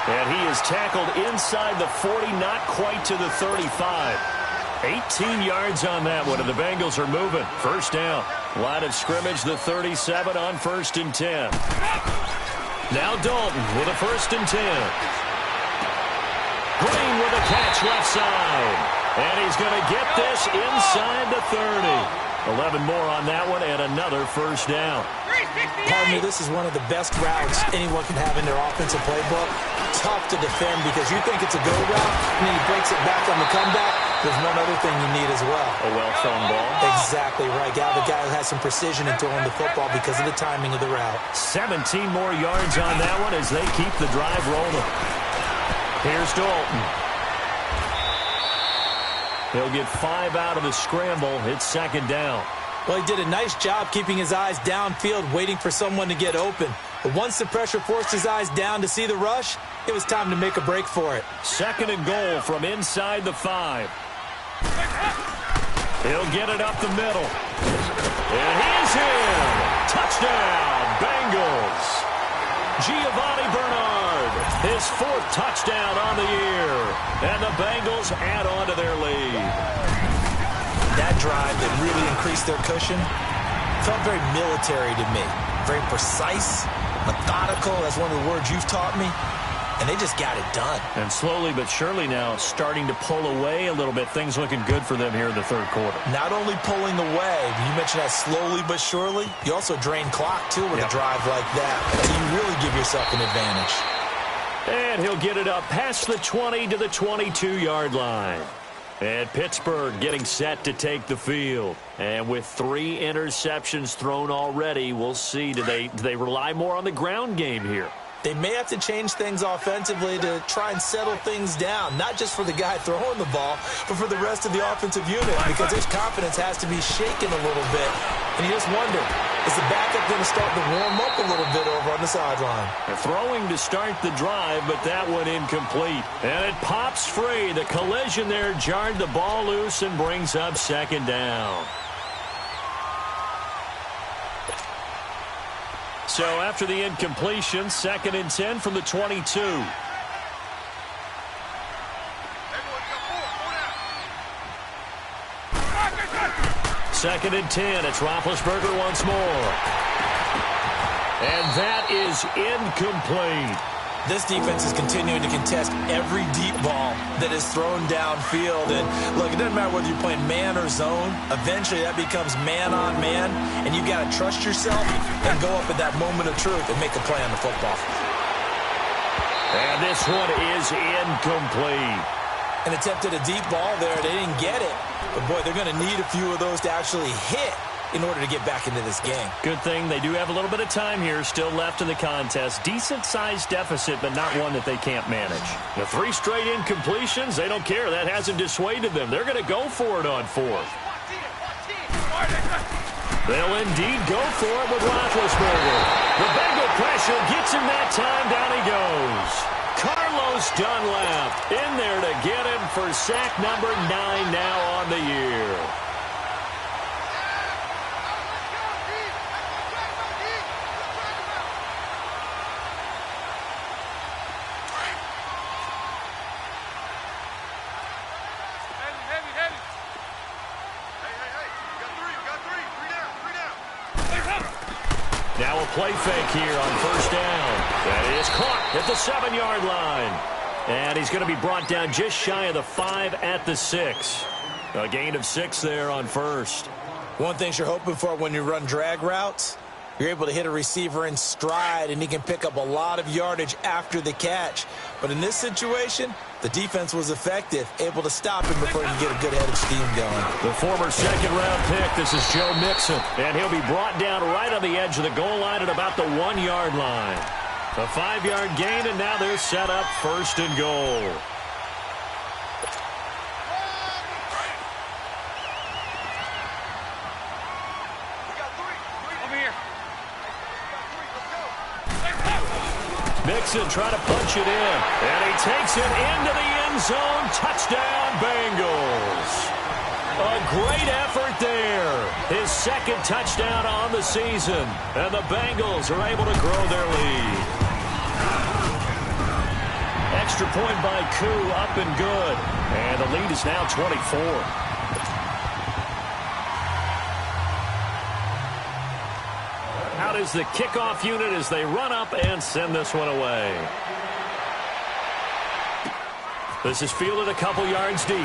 And he is tackled inside the 40, not quite to the 35. 18 yards on that one, and the Bengals are moving. 1st down. Line of scrimmage, the 37 on 1st and 10. Now Dalton with a 1st and 10. Green with a catch left side. And he's going to get this inside the 30. 11 more on that one, and another 1st down. Pardon me, this is one of the best routes anyone can have in their offensive playbook. Tough to defend because you think it's a go route, and then he breaks it back on the comeback. There's one other thing you need as well. A well-thrown ball. Exactly right. Got a guy who has some precision in throwing the football because of the timing of the route. 17 more yards on that one as they keep the drive rolling. Here's Dalton. He'll get 5 out of the scramble. It's 2nd down. Well, he did a nice job keeping his eyes downfield, waiting for someone to get open. But once the pressure forced his eyes down to see the rush, it was time to make a break for it. 2nd and goal from inside the 5. He'll get it up the middle. And he's in. Touchdown, Bengals. Giovanni Bernard, his 4th touchdown on the year. And the Bengals add on to their lead. that drive that really increased their cushion felt very military to me. Very precise, methodical. That's one of the words you've taught me. And they just got it done. And slowly but surely now starting to pull away a little bit. Things looking good for them here in the third quarter. Not only pulling away, you mentioned that slowly but surely, you also drain clock, too, with a drive like that. So you really give yourself an advantage. And he'll get it up past the 20 to the 22-yard line. And Pittsburgh getting set to take the field. And with 3 interceptions thrown already, we'll see. Do they rely more on the ground game here? They may have to change things offensively to try and settle things down, not just for the guy throwing the ball, but for the rest of the offensive unit, because his confidence has to be shaken a little bit. And you just wonder, is the backup going to start to warm up a little bit over on the sideline? They're throwing to start the drive, but that one incomplete. And it pops free. The collision there jarred the ball loose and brings up second down. So after the incompletion, 2nd and 10 from the 22. Second and 10. It's Roethlisberger once more. And that is incomplete. This defense is continuing to contest every deep ball that is thrown downfield. And, look, it doesn't matter whether you're playing man or zone. Eventually, that becomes man-on-man, and you've got to trust yourself and go up at that moment of truth and make a play on the football. And this one is incomplete. An attempt at a deep ball there. They didn't get it. But, boy, they're going to need a few of those to actually hit in order to get back into this game. Good thing they do have a little bit of time here still left in the contest. Decent-sized deficit, but not one that they can't manage. The 3 straight incompletions, they don't care. That hasn't dissuaded them. They're going to go for it on 4th. They'll indeed go for it with Roethlisberger. The Bengal pressure gets him that time. Down he goes. Carlos Dunlap in there to get him for sack number 9 now on the year. Now a play fake here on first down. That is caught at the 7-yard line. And he's going to be brought down just shy of the 5 at the 6. A gain of 6 there on first. One thing you're hoping for when you run drag routes, you're able to hit a receiver in stride, and he can pick up a lot of yardage after the catch. But in this situation, the defense was effective, able to stop him before he can get a good head of steam going. The former second-round pick, this is Joe Mixon. And he'll be brought down right on the edge of the goal line at about the 1-yard line. A 5-yard gain, and now they're set up 1st and goal. Mixon trying to punch it in, and he takes it into the end zone. Touchdown, Bengals. A great effort there. His 2nd touchdown on the season, and the Bengals are able to grow their lead. Extra point by Koo, up and good, and the lead is now 24. Out is the kickoff unit as they run up and send this one away. This is fielded a couple yards deep.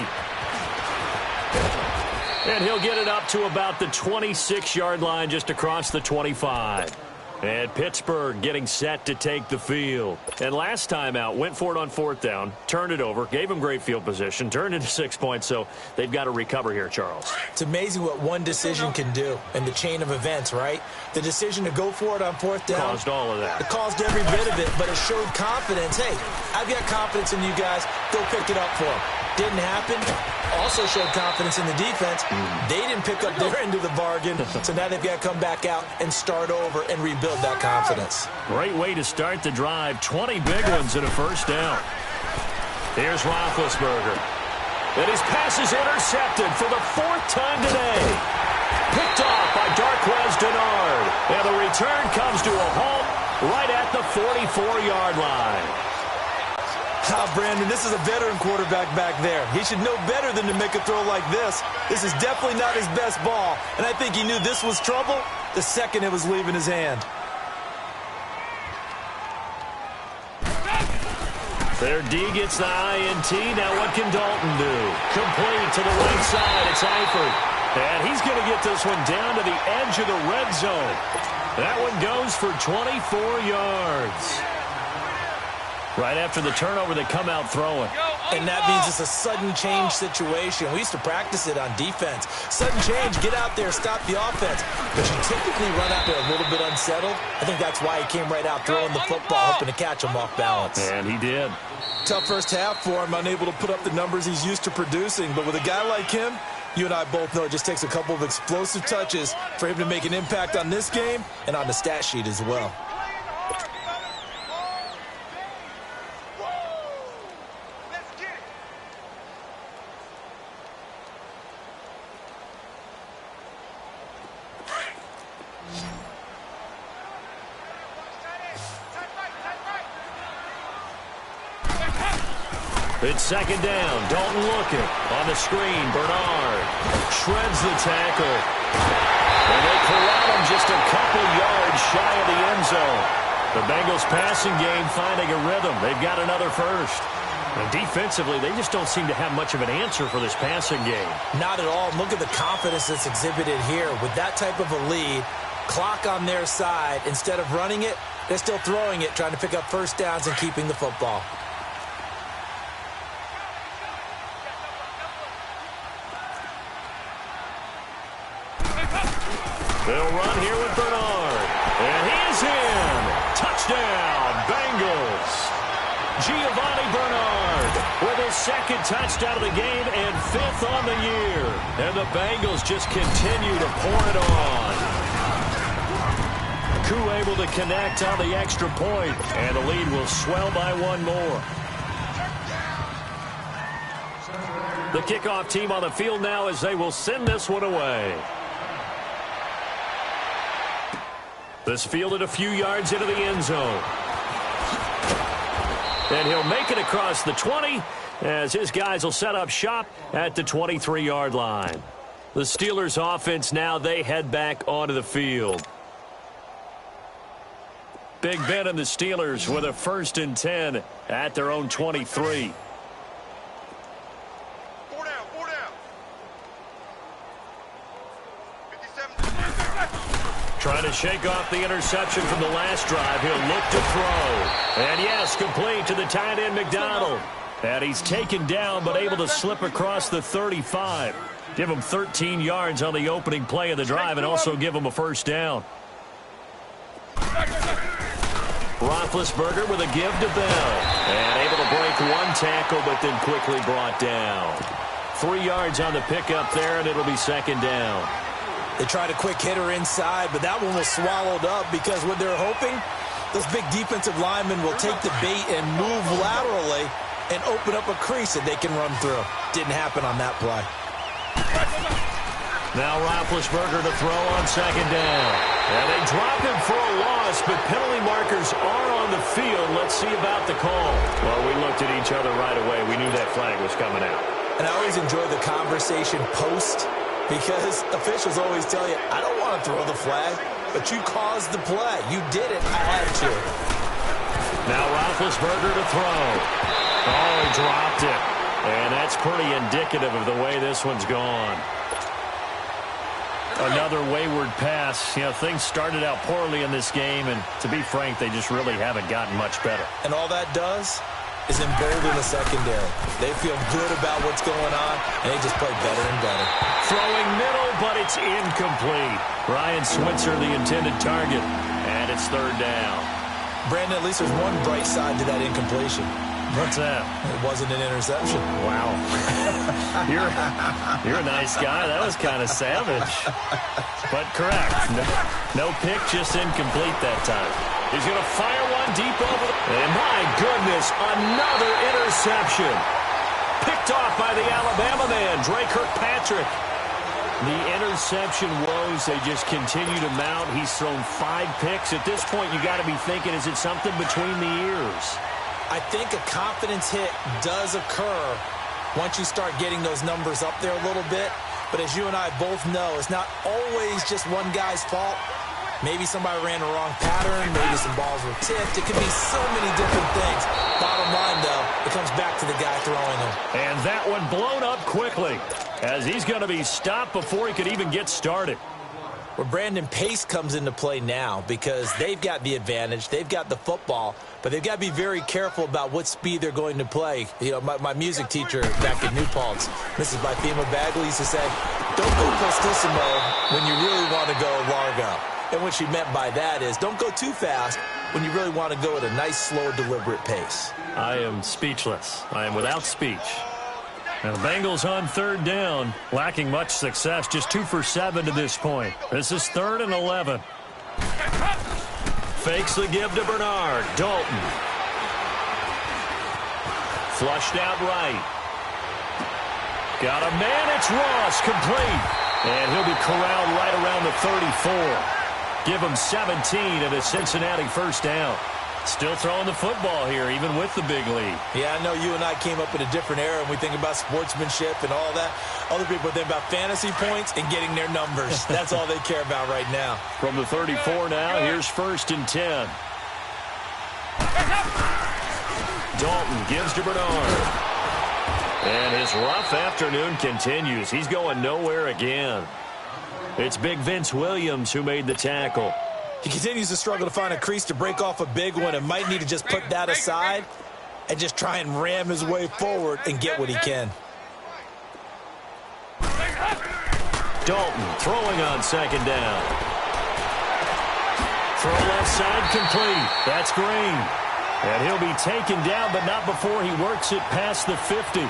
And he'll get it up to about the 26-yard line, just across the 25. And Pittsburgh getting set to take the field. And last time out, went for it on 4th down, turned it over, gave him great field position, turned into 6 points, so they've got to recover here, Charles. It's amazing what one decision can do in the chain of events, right? The decision to go for it on 4th down. Caused all of that. It caused every bit of it, but it showed confidence. Hey, I've got confidence in you guys. Go pick it up for them. Didn't happen. Also showed confidence in the defense. They didn't pick up their end of the bargain, so now they've got to come back out and start over and rebuild that confidence. Great way to start the drive. 20 big ones and a 1st down. Here's Roethlisberger. And his pass is intercepted for the 4th time today. Picked off by Darquez Dennard. And the return comes to a halt right at the 44-yard line. Brandon, this is a veteran quarterback back there. He should know better than to make a throw like this. This is definitely not his best ball, and I think he knew this was trouble the second it was leaving his hand. Their D gets the INT. Now what can Dalton do? Complete to the right side. It's Eifert. And he's going to get this one down to the edge of the red zone. That one goes for 24 yards. Right after the turnover, they come out throwing. And that means it's a sudden change situation. We used to practice it on defense. Sudden change, get out there, stop the offense. But you typically run out there a little bit unsettled. I think that's why he came right out throwing the football, hoping to catch him off balance. And he did. Tough first half for him, unable to put up the numbers he's used to producing. But with a guy like him, you and I both know it just takes a couple of explosive touches for him to make an impact on this game and on the stat sheet as well. It's second down. Dalton looking. On the screen, Bernard shreds the tackle. And they corral him just a couple yards shy of the end zone. The Bengals passing game finding a rhythm. They've got another first. And defensively, they just don't seem to have much of an answer for this passing game. Not at all. Look at the confidence that's exhibited here. With that type of a lead, clock on their side, instead of running it, they're still throwing it, trying to pick up first downs and keeping the football. They'll run here with Bernard. And he is in. Touchdown, Bengals. Giovanni Bernard with his second touchdown of the game and 5th on the year. And the Bengals just continue to pour it on. Koo able to connect on the extra point, and the lead will swell by one more. The kickoff team on the field now as they will send this one away. This fielded a few yards into the end zone. And he'll make it across the 20 as his guys will set up shop at the 23-yard line. The Steelers offense now, they head back onto the field. Big Ben and the Steelers with a 1st and 10 at their own 23. Trying to shake off the interception from the last drive. He'll look to throw. And yes, complete to the tight end, McDonald. And he's taken down, but able to slip across the 35. Give him 13 yards on the opening play of the drive and also give him a first down. Roethlisberger with a give to Bell. And able to break one tackle, but then quickly brought down. 3 yards on the pickup there, and it'll be second down. They tried a quick hitter inside, but that one was swallowed up because what they're hoping, those big defensive linemen will take the bait and move laterally and open up a crease that they can run through. Didn't happen on that play. Now Roethlisberger to throw on second down. And they drop him for a loss, but penalty markers are on the field. Let's see about the call. Well, we looked at each other right away. We knew that flag was coming out. And I always enjoy the conversation post, because officials always tell you, I don't want to throw the flag, but you caused the play. You did it. I had to. Now Roethlisberger to throw. Oh, he dropped it. And that's pretty indicative of the way this one's gone. Another wayward pass. You know, things started out poorly in this game, and to be frank, they just really haven't gotten much better. And all that does is embolden the secondary. They feel good about what's going on, and they just play better and better. Throwing middle, but it's incomplete. Ryan Switzer, the intended target, and it's third down. Brandon, at least there's one bright side to that incompletion. What's that? It wasn't an interception. Wow. You're a nice guy. That was kind of savage. But correct. No pick, just incomplete that time. He's going to fire one deep over. And my goodness, another interception. Picked off by the Alabama man, Dre Kirkpatrick. The interception woes, they just continue to mount. He's thrown 5 picks. At this point, you got to be thinking, is it something between the ears? I think a confidence hit does occur once you start getting those numbers up there a little bit. But as you and I both know, it's not always just one guy's fault. Maybe somebody ran the wrong pattern. Maybe some balls were tipped. It could be so many different things. Bottom line, though, it comes back to the guy throwing them. And that one blown up quickly as he's going to be stopped before he could even get started. Well, Brandon, pace comes into play now because they've got the advantage. They've got the football, but they've got to be very careful about what speed they're going to play. You know, my music teacher back in New Paltz, Mrs. Bifema Bagley, used to say, don't go prestissimo when you really want to go largo. And what she meant by that is don't go too fast when you really want to go at a nice, slow, deliberate pace. I am speechless. I am without speech. And the Bengals on third down, lacking much success, just 2 for 7 to this point. This is 3rd and 11. Fakes the give to Bernard. Dalton. Flushed out right. Got a man, it's Ross, complete. And he'll be corralled right around the 34. Give him 17 and a Cincinnati first down. Still throwing the football here, even with the big lead. Yeah, I know you and I came up in a different era, and we think about sportsmanship and all that. Other people think about fantasy points and getting their numbers. That's all they care about right now. From the 34 now, here's 1st and 10. Dalton gives to Bernard. And his rough afternoon continues. He's going nowhere again. It's Big Vince Williams who made the tackle. He continues to struggle to find a crease to break off a big one and might need to just put that aside and just try and ram his way forward and get what he can. Dalton throwing on 2nd down. Throw left side complete. That's Green. And he'll be taken down, but not before he works it past the 50.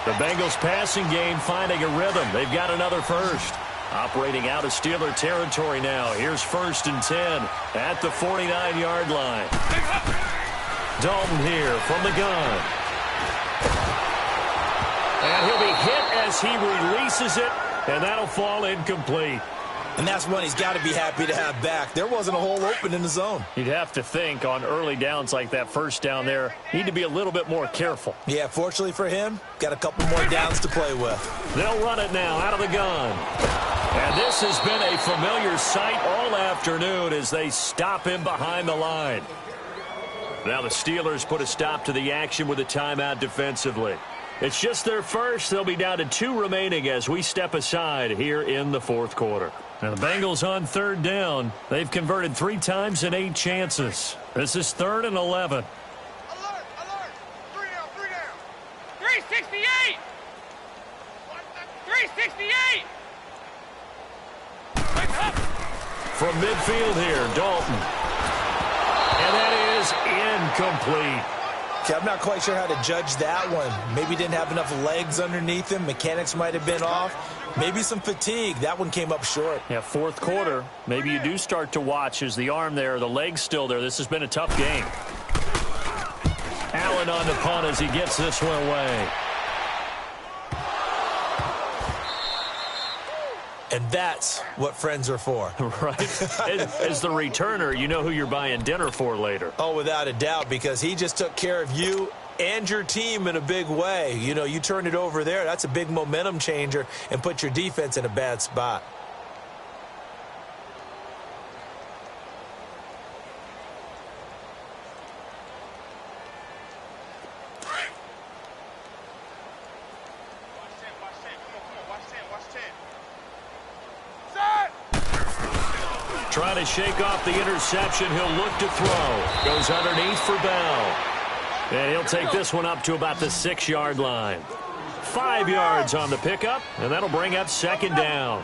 The Bengals passing game finding a rhythm. They've got another first. Operating out of Steeler territory now. Here's 1st and 10 at the 49-yard line. Dalton here from the gun. And he'll be hit as he releases it, and that'll fall incomplete. And that's one he's got to be happy to have back. There wasn't a hole open in the zone. You'd have to think on early downs like that first down there, need to be a little bit more careful. Yeah, fortunately for him, got a couple more downs to play with. They'll run it now out of the gun. And this has been a familiar sight all afternoon as they stop him behind the line. Now the Steelers put a stop to the action with a timeout defensively. It's just their first. They'll be down to 2 remaining as we step aside here in the 4th quarter. Now the Bengals on 3rd down. They've converted 3 times in 8 chances. This is 3rd and 11. Alert, alert. 3 down. 368. 368. From midfield here, Dalton. And that is incomplete. Okay, I'm not quite sure how to judge that one. Maybe didn't have enough legs underneath him. Mechanics might have been off. Maybe some fatigue. That one came up short. Yeah, 4th quarter. Maybe you do start to watch as the arm there, the leg's still there. This has been a tough game. Allen on the punt as he gets this one away. And that's what friends are for. Right. As the returner, you know who you're buying dinner for later. Oh, without a doubt, because he just took care of you and your team in a big way. You know, you turn it over there, that's a big momentum changer and put your defense in a bad spot. Trying to shake off the interception. He'll look to throw. Goes underneath for Bell. And he'll take this one up to about the 6-yard line. 5 yards on the pickup, and that'll bring up 2nd down.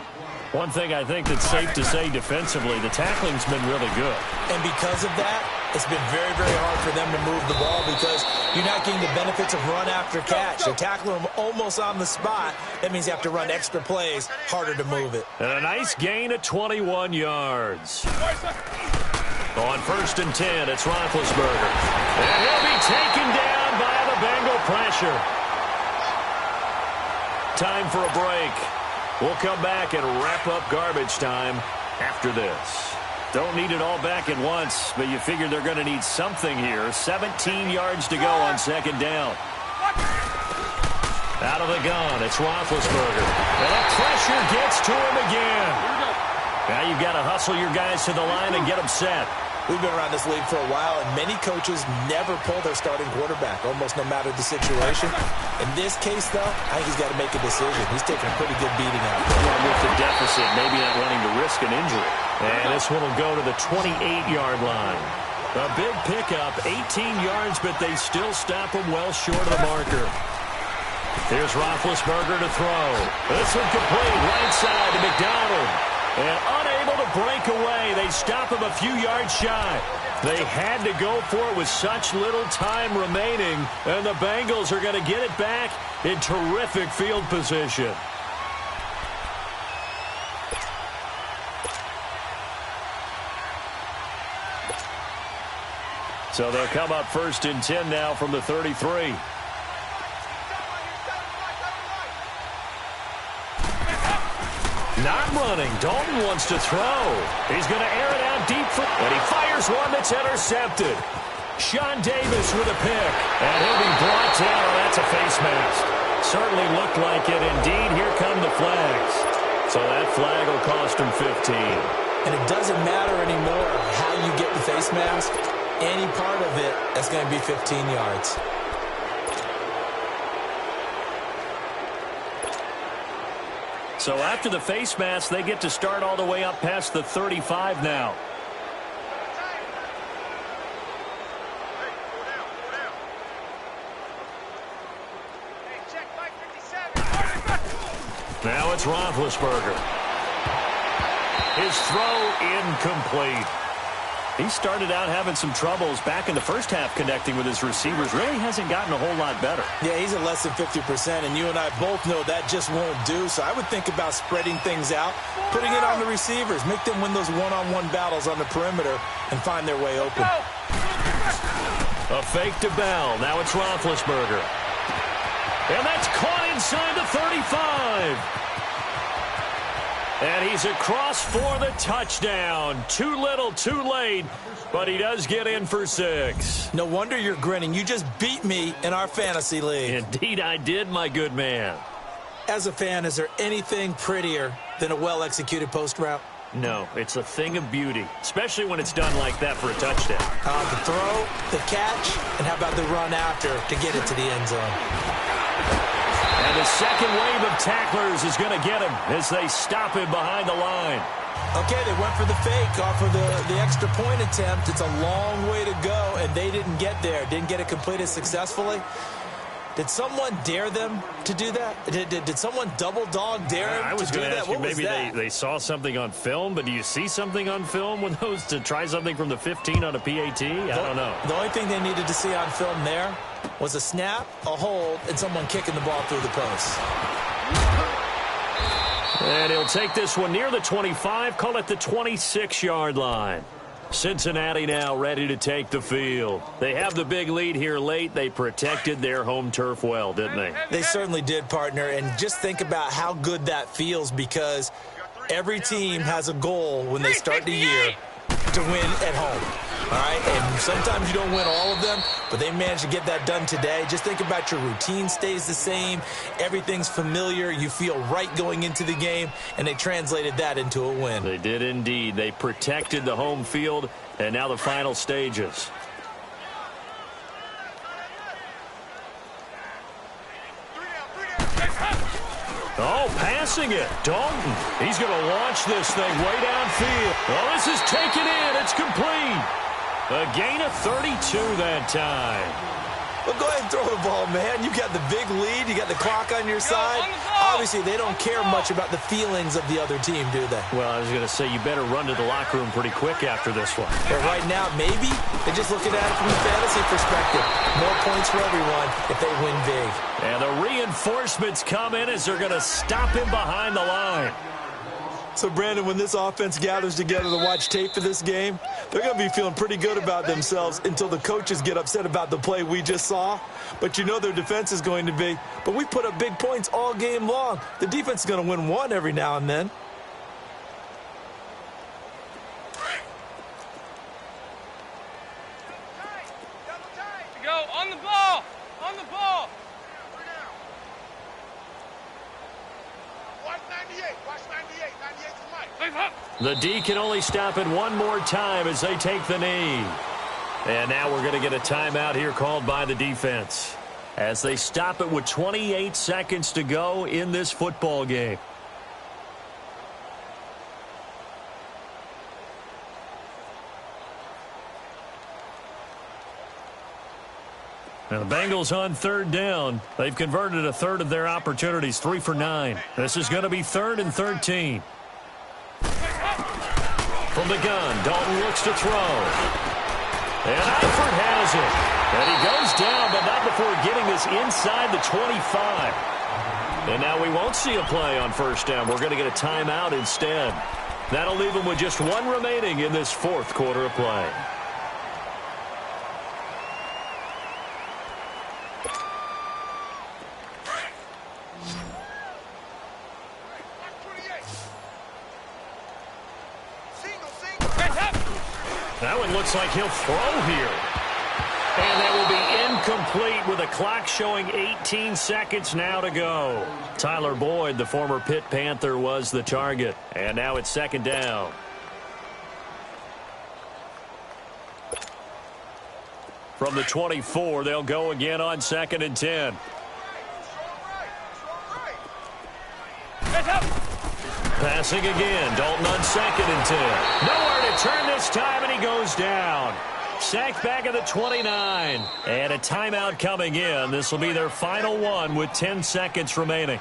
One thing I think that's safe to say defensively, the tackling's been really good. And because of that, it's been very, very hard for them to move the ball because you're not getting the benefits of run after catch. They're tackling them almost on the spot. That means you have to run extra plays, harder to move it. And a nice gain of 21 yards. On 1st and 10, it's Roethlisberger. And he'll be taken down by the Bengal pressure. Time for a break. We'll come back and wrap up garbage time after this. Don't need it all back at once, but you figure they're going to need something here. 17 yards to go on second down. Out of the gun, it's Roethlisberger. And that pressure gets to him again. Now you've got to hustle your guys to the line and get them set. We've been around this league for a while, and many coaches never pull their starting quarterback, almost no matter the situation. In this case, though, I think he's got to make a decision. He's taking a pretty good beating out there. Well, with the deficit, maybe not wanting to risk an injury. And this one will go to the 28-yard line. A big pickup, 18 yards, but they still stop him well short of the marker. Here's Roethlisberger to throw. This one complete, right side to McDonald. And unable to break away. They stop him a few yards shy. They had to go for it with such little time remaining. And the Bengals are going to get it back in terrific field position. So they'll come up 1st and 10 now from the 33. Not running. Dalton wants to throw. He's going to air it out deep, and he fires one that's intercepted. Sean Davis with a pick, and he'll be brought down. That's a face mask. Certainly looked like it. Indeed, here come the flags. So that flag will cost him 15. And it doesn't matter anymore how you get the face mask. Any part of it, that's going to be 15 yards. So after the face mask, they get to start all the way up past the 35 now. Now it's Roethlisberger. His throw incomplete. He started out having some troubles back in the first half connecting with his receivers. Really hasn't gotten a whole lot better. Yeah, he's at less than 50%, and you and I both know that just won't do. So I would think about spreading things out, putting it on the receivers, make them win those one-on-one battles on the perimeter and find their way open. A fake to Bell. Now it's Roethlisberger. And that's caught inside the 35. And he's across for the touchdown. Too little, too late, but he does get in for 6. No wonder you're grinning. You just beat me in our fantasy league. Indeed I did, my good man. As a fan, is there anything prettier than a well-executed post route? No, it's a thing of beauty, especially when it's done like that for a touchdown. The throw, the catch, and how about the run after to get it to the end zone? And the second wave of tacklers is going to get him as they stop him behind the line. Okay, they went for the fake off of the extra point attempt. It's a long way to go, and they didn't get there. Didn't get it completed successfully. Did someone dare them to do that? Did someone double dog dare them to do that? I was going to ask you, maybe that? they saw something on film, but do you see something on film with those to try something from the 15 on a PAT? I don't know. The only thing they needed to see on film there was a snap, a hold, and someone kicking the ball through the post. And he'll take this one near the 25, call it the 26-yard line. Cincinnati now ready to take the field. They have the big lead here late. They protected their home turf well, didn't they? They certainly did, partner. And just think about how good that feels, because every team has a goal when they start the year to win at home. All right, and sometimes you don't win all of them, but they managed to get that done today. Just think about your routine stays the same. Everything's familiar. You feel right going into the game, and they translated that into a win. They did indeed. They protected the home field, and now the final stages. Oh, passing it. Dalton. He's going to launch this thing way downfield. Oh, this is taken in. It's complete. A gain of 32 that time. Well, go ahead and throw the ball, man. You got the big lead. You got the clock on your side. Obviously, they don't care much about the feelings of the other team, do they? Well, I was going to say, you better run to the locker room pretty quick after this one. But right now, maybe they're just looking at it from a fantasy perspective. More points for everyone if they win big. And the reinforcements come in as they're going to stop him behind the line. So, Brandon, when this offense gathers together to watch tape for this game, they're going to be feeling pretty good about themselves until the coaches get upset about the play we just saw. But you know their defense is going to be. But we put up big points all game long. The defense is going to win one every now and then. On the ball! On the ball! Watch 98. Watch 98. 98's the mic. The D can only stop it one more time as they take the knee. And now we're going to get a timeout here called by the defense as they stop it with 28 seconds to go in this football game. Now the Bengals on third down. They've converted a third of their opportunities, 3 for 9. This is going to be 3rd and 13. From the gun, Dalton looks to throw. And Eifert has it. And he goes down, but not before getting this inside the 25. And now we won't see a play on first down. We're going to get a timeout instead. That'll leave them with just 1 remaining in this 4th quarter of play. That one looks like he'll throw here. And that will be incomplete with the clock showing 18 seconds now to go. Tyler Boyd, the former Pitt Panther, was the target. And now it's 2nd down. From the 24, they'll go again on 2nd and 10. Passing again. Dalton on 2nd and 10. Nowhere to turn this time, and he goes down. Sacked back at the 29. And a timeout coming in. This will be their final one with 10 seconds remaining.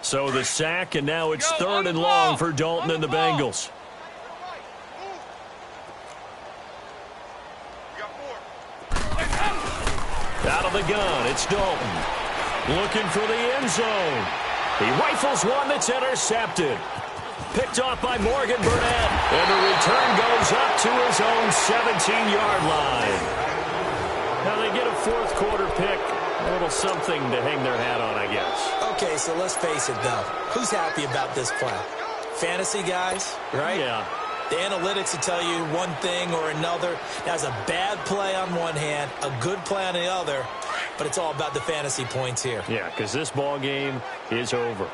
So the sack, and now it's 3rd and long for Dalton and the Bengals. Out of the gun, it's Dalton. Looking for the end zone. He rifles one that's intercepted. Picked off by Morgan Burnett. And the return goes up to his own 17-yard line. Now they get a 4th quarter pick. A little something to hang their hat on, I guess. Okay, so let's face it, though. Who's happy about this play? Fantasy guys, right? Yeah. The analytics will tell you one thing or another. That's a bad play on one hand, a good play on the other, but it's all about the fantasy points here. Yeah, because this ball game is over.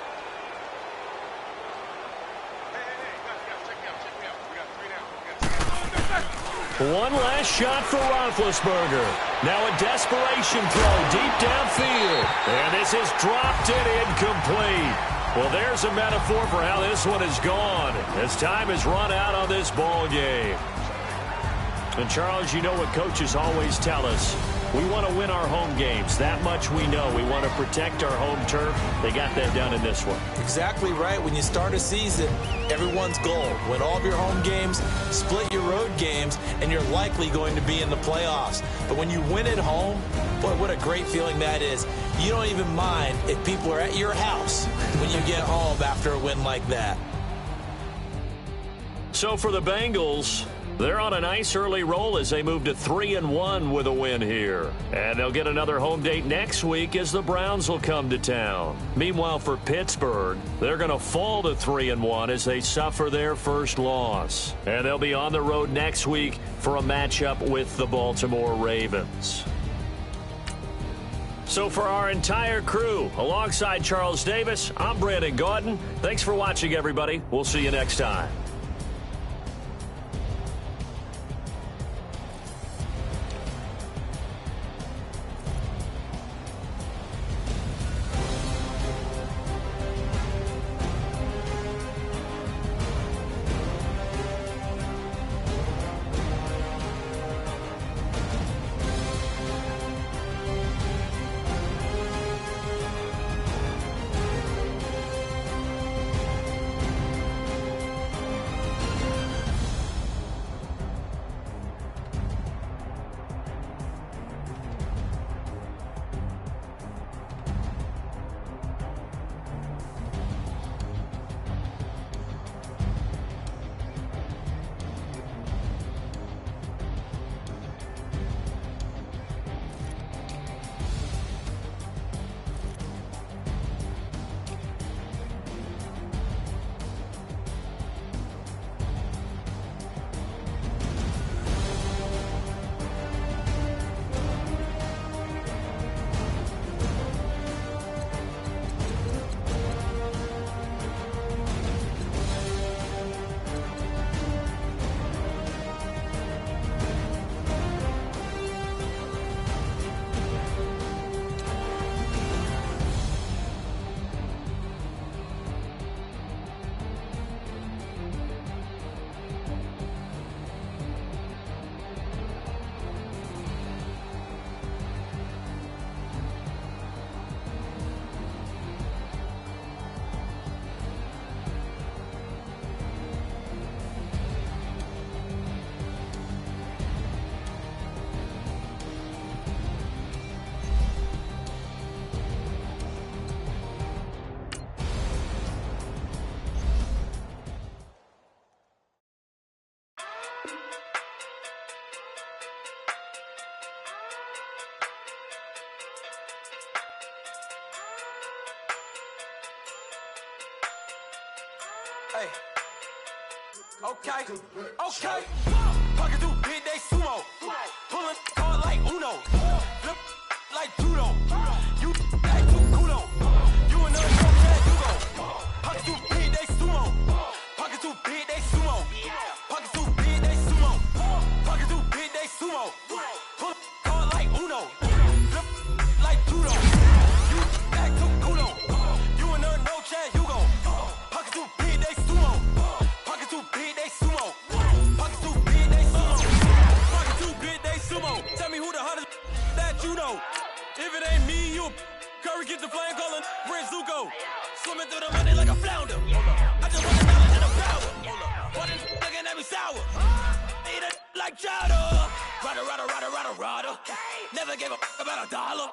One last shot for Roethlisberger. Now a desperation throw deep downfield. And this is dropped and incomplete. Well, there's a metaphor for how this one is gone as time has run out on this ball game. And, Charles, you know what coaches always tell us. We want to win our home games. That much we know. We want to protect our home turf. They got that done in this one. Exactly right. When you start a season, everyone's goal. Win all of your home games, split your road games, and you're likely going to be in the playoffs. But when you win at home, boy, what a great feeling that is. You don't even mind if people are at your house when you get home after a win like that. So for the Bengals, they're on a nice early roll as they move to 3-1 with a win here. And they'll get another home date next week as the Browns will come to town. Meanwhile, for Pittsburgh, they're going to fall to 3-1 as they suffer their first loss. And they'll be on the road next week for a matchup with the Baltimore Ravens. So for our entire crew, alongside Charles Davis, I'm Brandon Gaudin. Thanks for watching, everybody. We'll see you next time. Hey. Okay. Pocket too big, they sumo. Pulling card like Uno. Flip like judo. You act too kudo. You another coach, you go. Pocket too big, they sumo. Pocket too big, they sumo. Pocket too big, they sumo. Pocket too big, they sumo. Pull card like Uno. Flip like judo. You act too kudo. You another no chance, you go. Pocket too big, they sumo. Pocket too big, they sumo. Pocket too big, they sumo. Pocket too big, they sumo. Tell me who the hottest that you know. If it ain't me, you Curry get the flame calling Prince Zuko. Swimming through the money like a flounder. I just want the knowledge and the power. Why they looking at me sour? Eat it like chowder. Rada. Never gave a about a dollar.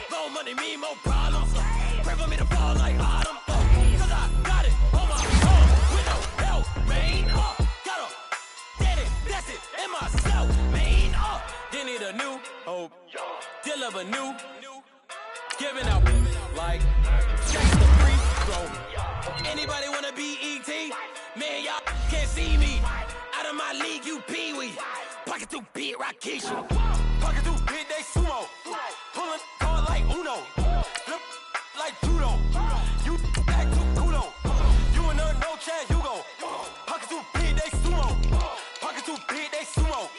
More money mean more problems. Pray for me to fall like autumn. Cause I got it on my own. With no help, man. Got a daddy, that's it, in myself, man. Didn't need a new hope. Deal of a new. Giving out like check the free throw. Anybody wanna be E.T.? Man, y'all can't see me. Out of my league, you pee-wee. Pocket too big, Rakisha. Pocket too big, they sumo. Pulling card like Uno. Flip like judo. You act too kudo. You another no chance, you go. Pocket too big, they sumo. Pocket too big, they sumo.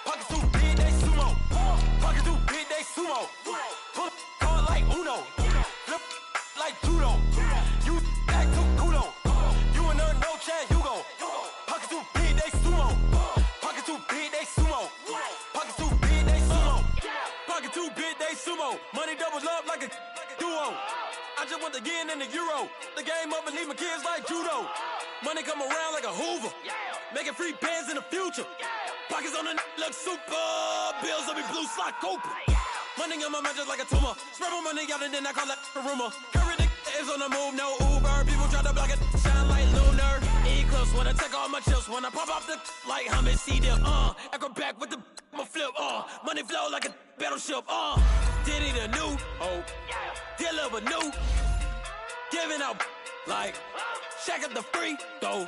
Pocket too big, they sumo. Pocket too big, they sumo. Pull card like Uno. Flip like judo. You act too kudo. You another no chance, you go. Pocket too big, they sumo. Pocket too big, they sumo. Pocket too big, they sumo. Pocket too big, they sumo. Money doubles up like a duo. I just want the yen and the euro. The game up and leave my kids like judo. Money come around like a Hoover. Making free bands in the future. Pockets on the look super. Bills on me blue slot Cooper. Money on my mind just like a tumor. Spread my money out and then I call that a rumor. Curry the is on the move, no Uber. People try to block it, shine like lunar. Eclipse when I take all my chips. When I pop off the like Hummus, see them, echo back with the my flip, money flow like a battleship, Did it a new hope, deliver new. Giving out like check out the free throw.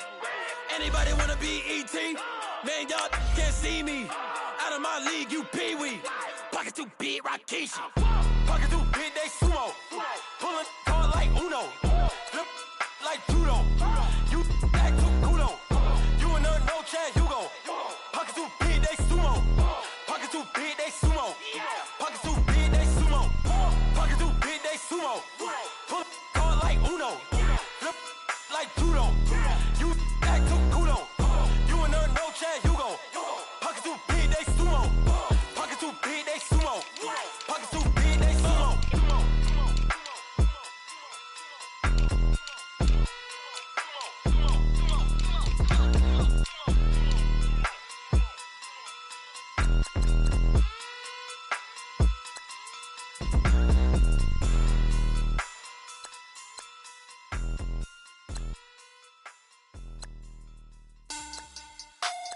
Anybody wanna be E.T.? Man, y'all can't see me. Out of my league, you pee-wee. Pocket too big, Rakisha. Pocket too big, they sumo. Pulling card like Uno. Flip like judo. You act too kudo. You another no chance, you go. Pocket too big, they sumo. Pocket too big, they sumo. Pocket too big, they sumo. Pocket too big, they sumo. Pull card like Uno. Flip like judo. You act too kudo. You another no chance, you go. Pocket too big, they sumo. Pocket too big, they sumo. Pocket too big, they sumo.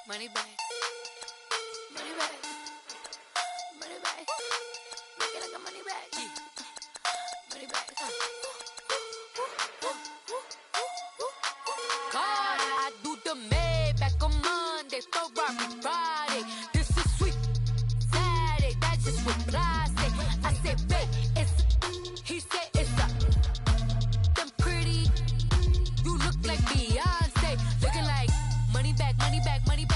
Money back. Money back. Money back. Make it like a money back. Money back. God, I do the Maybach on Monday, Ferrari Friday. This is sweet Saturday. That's just what plastic. I said, babe, it's. He said it's a. Them pretty. You look like Beyonce. Looking like money back, money back, money back.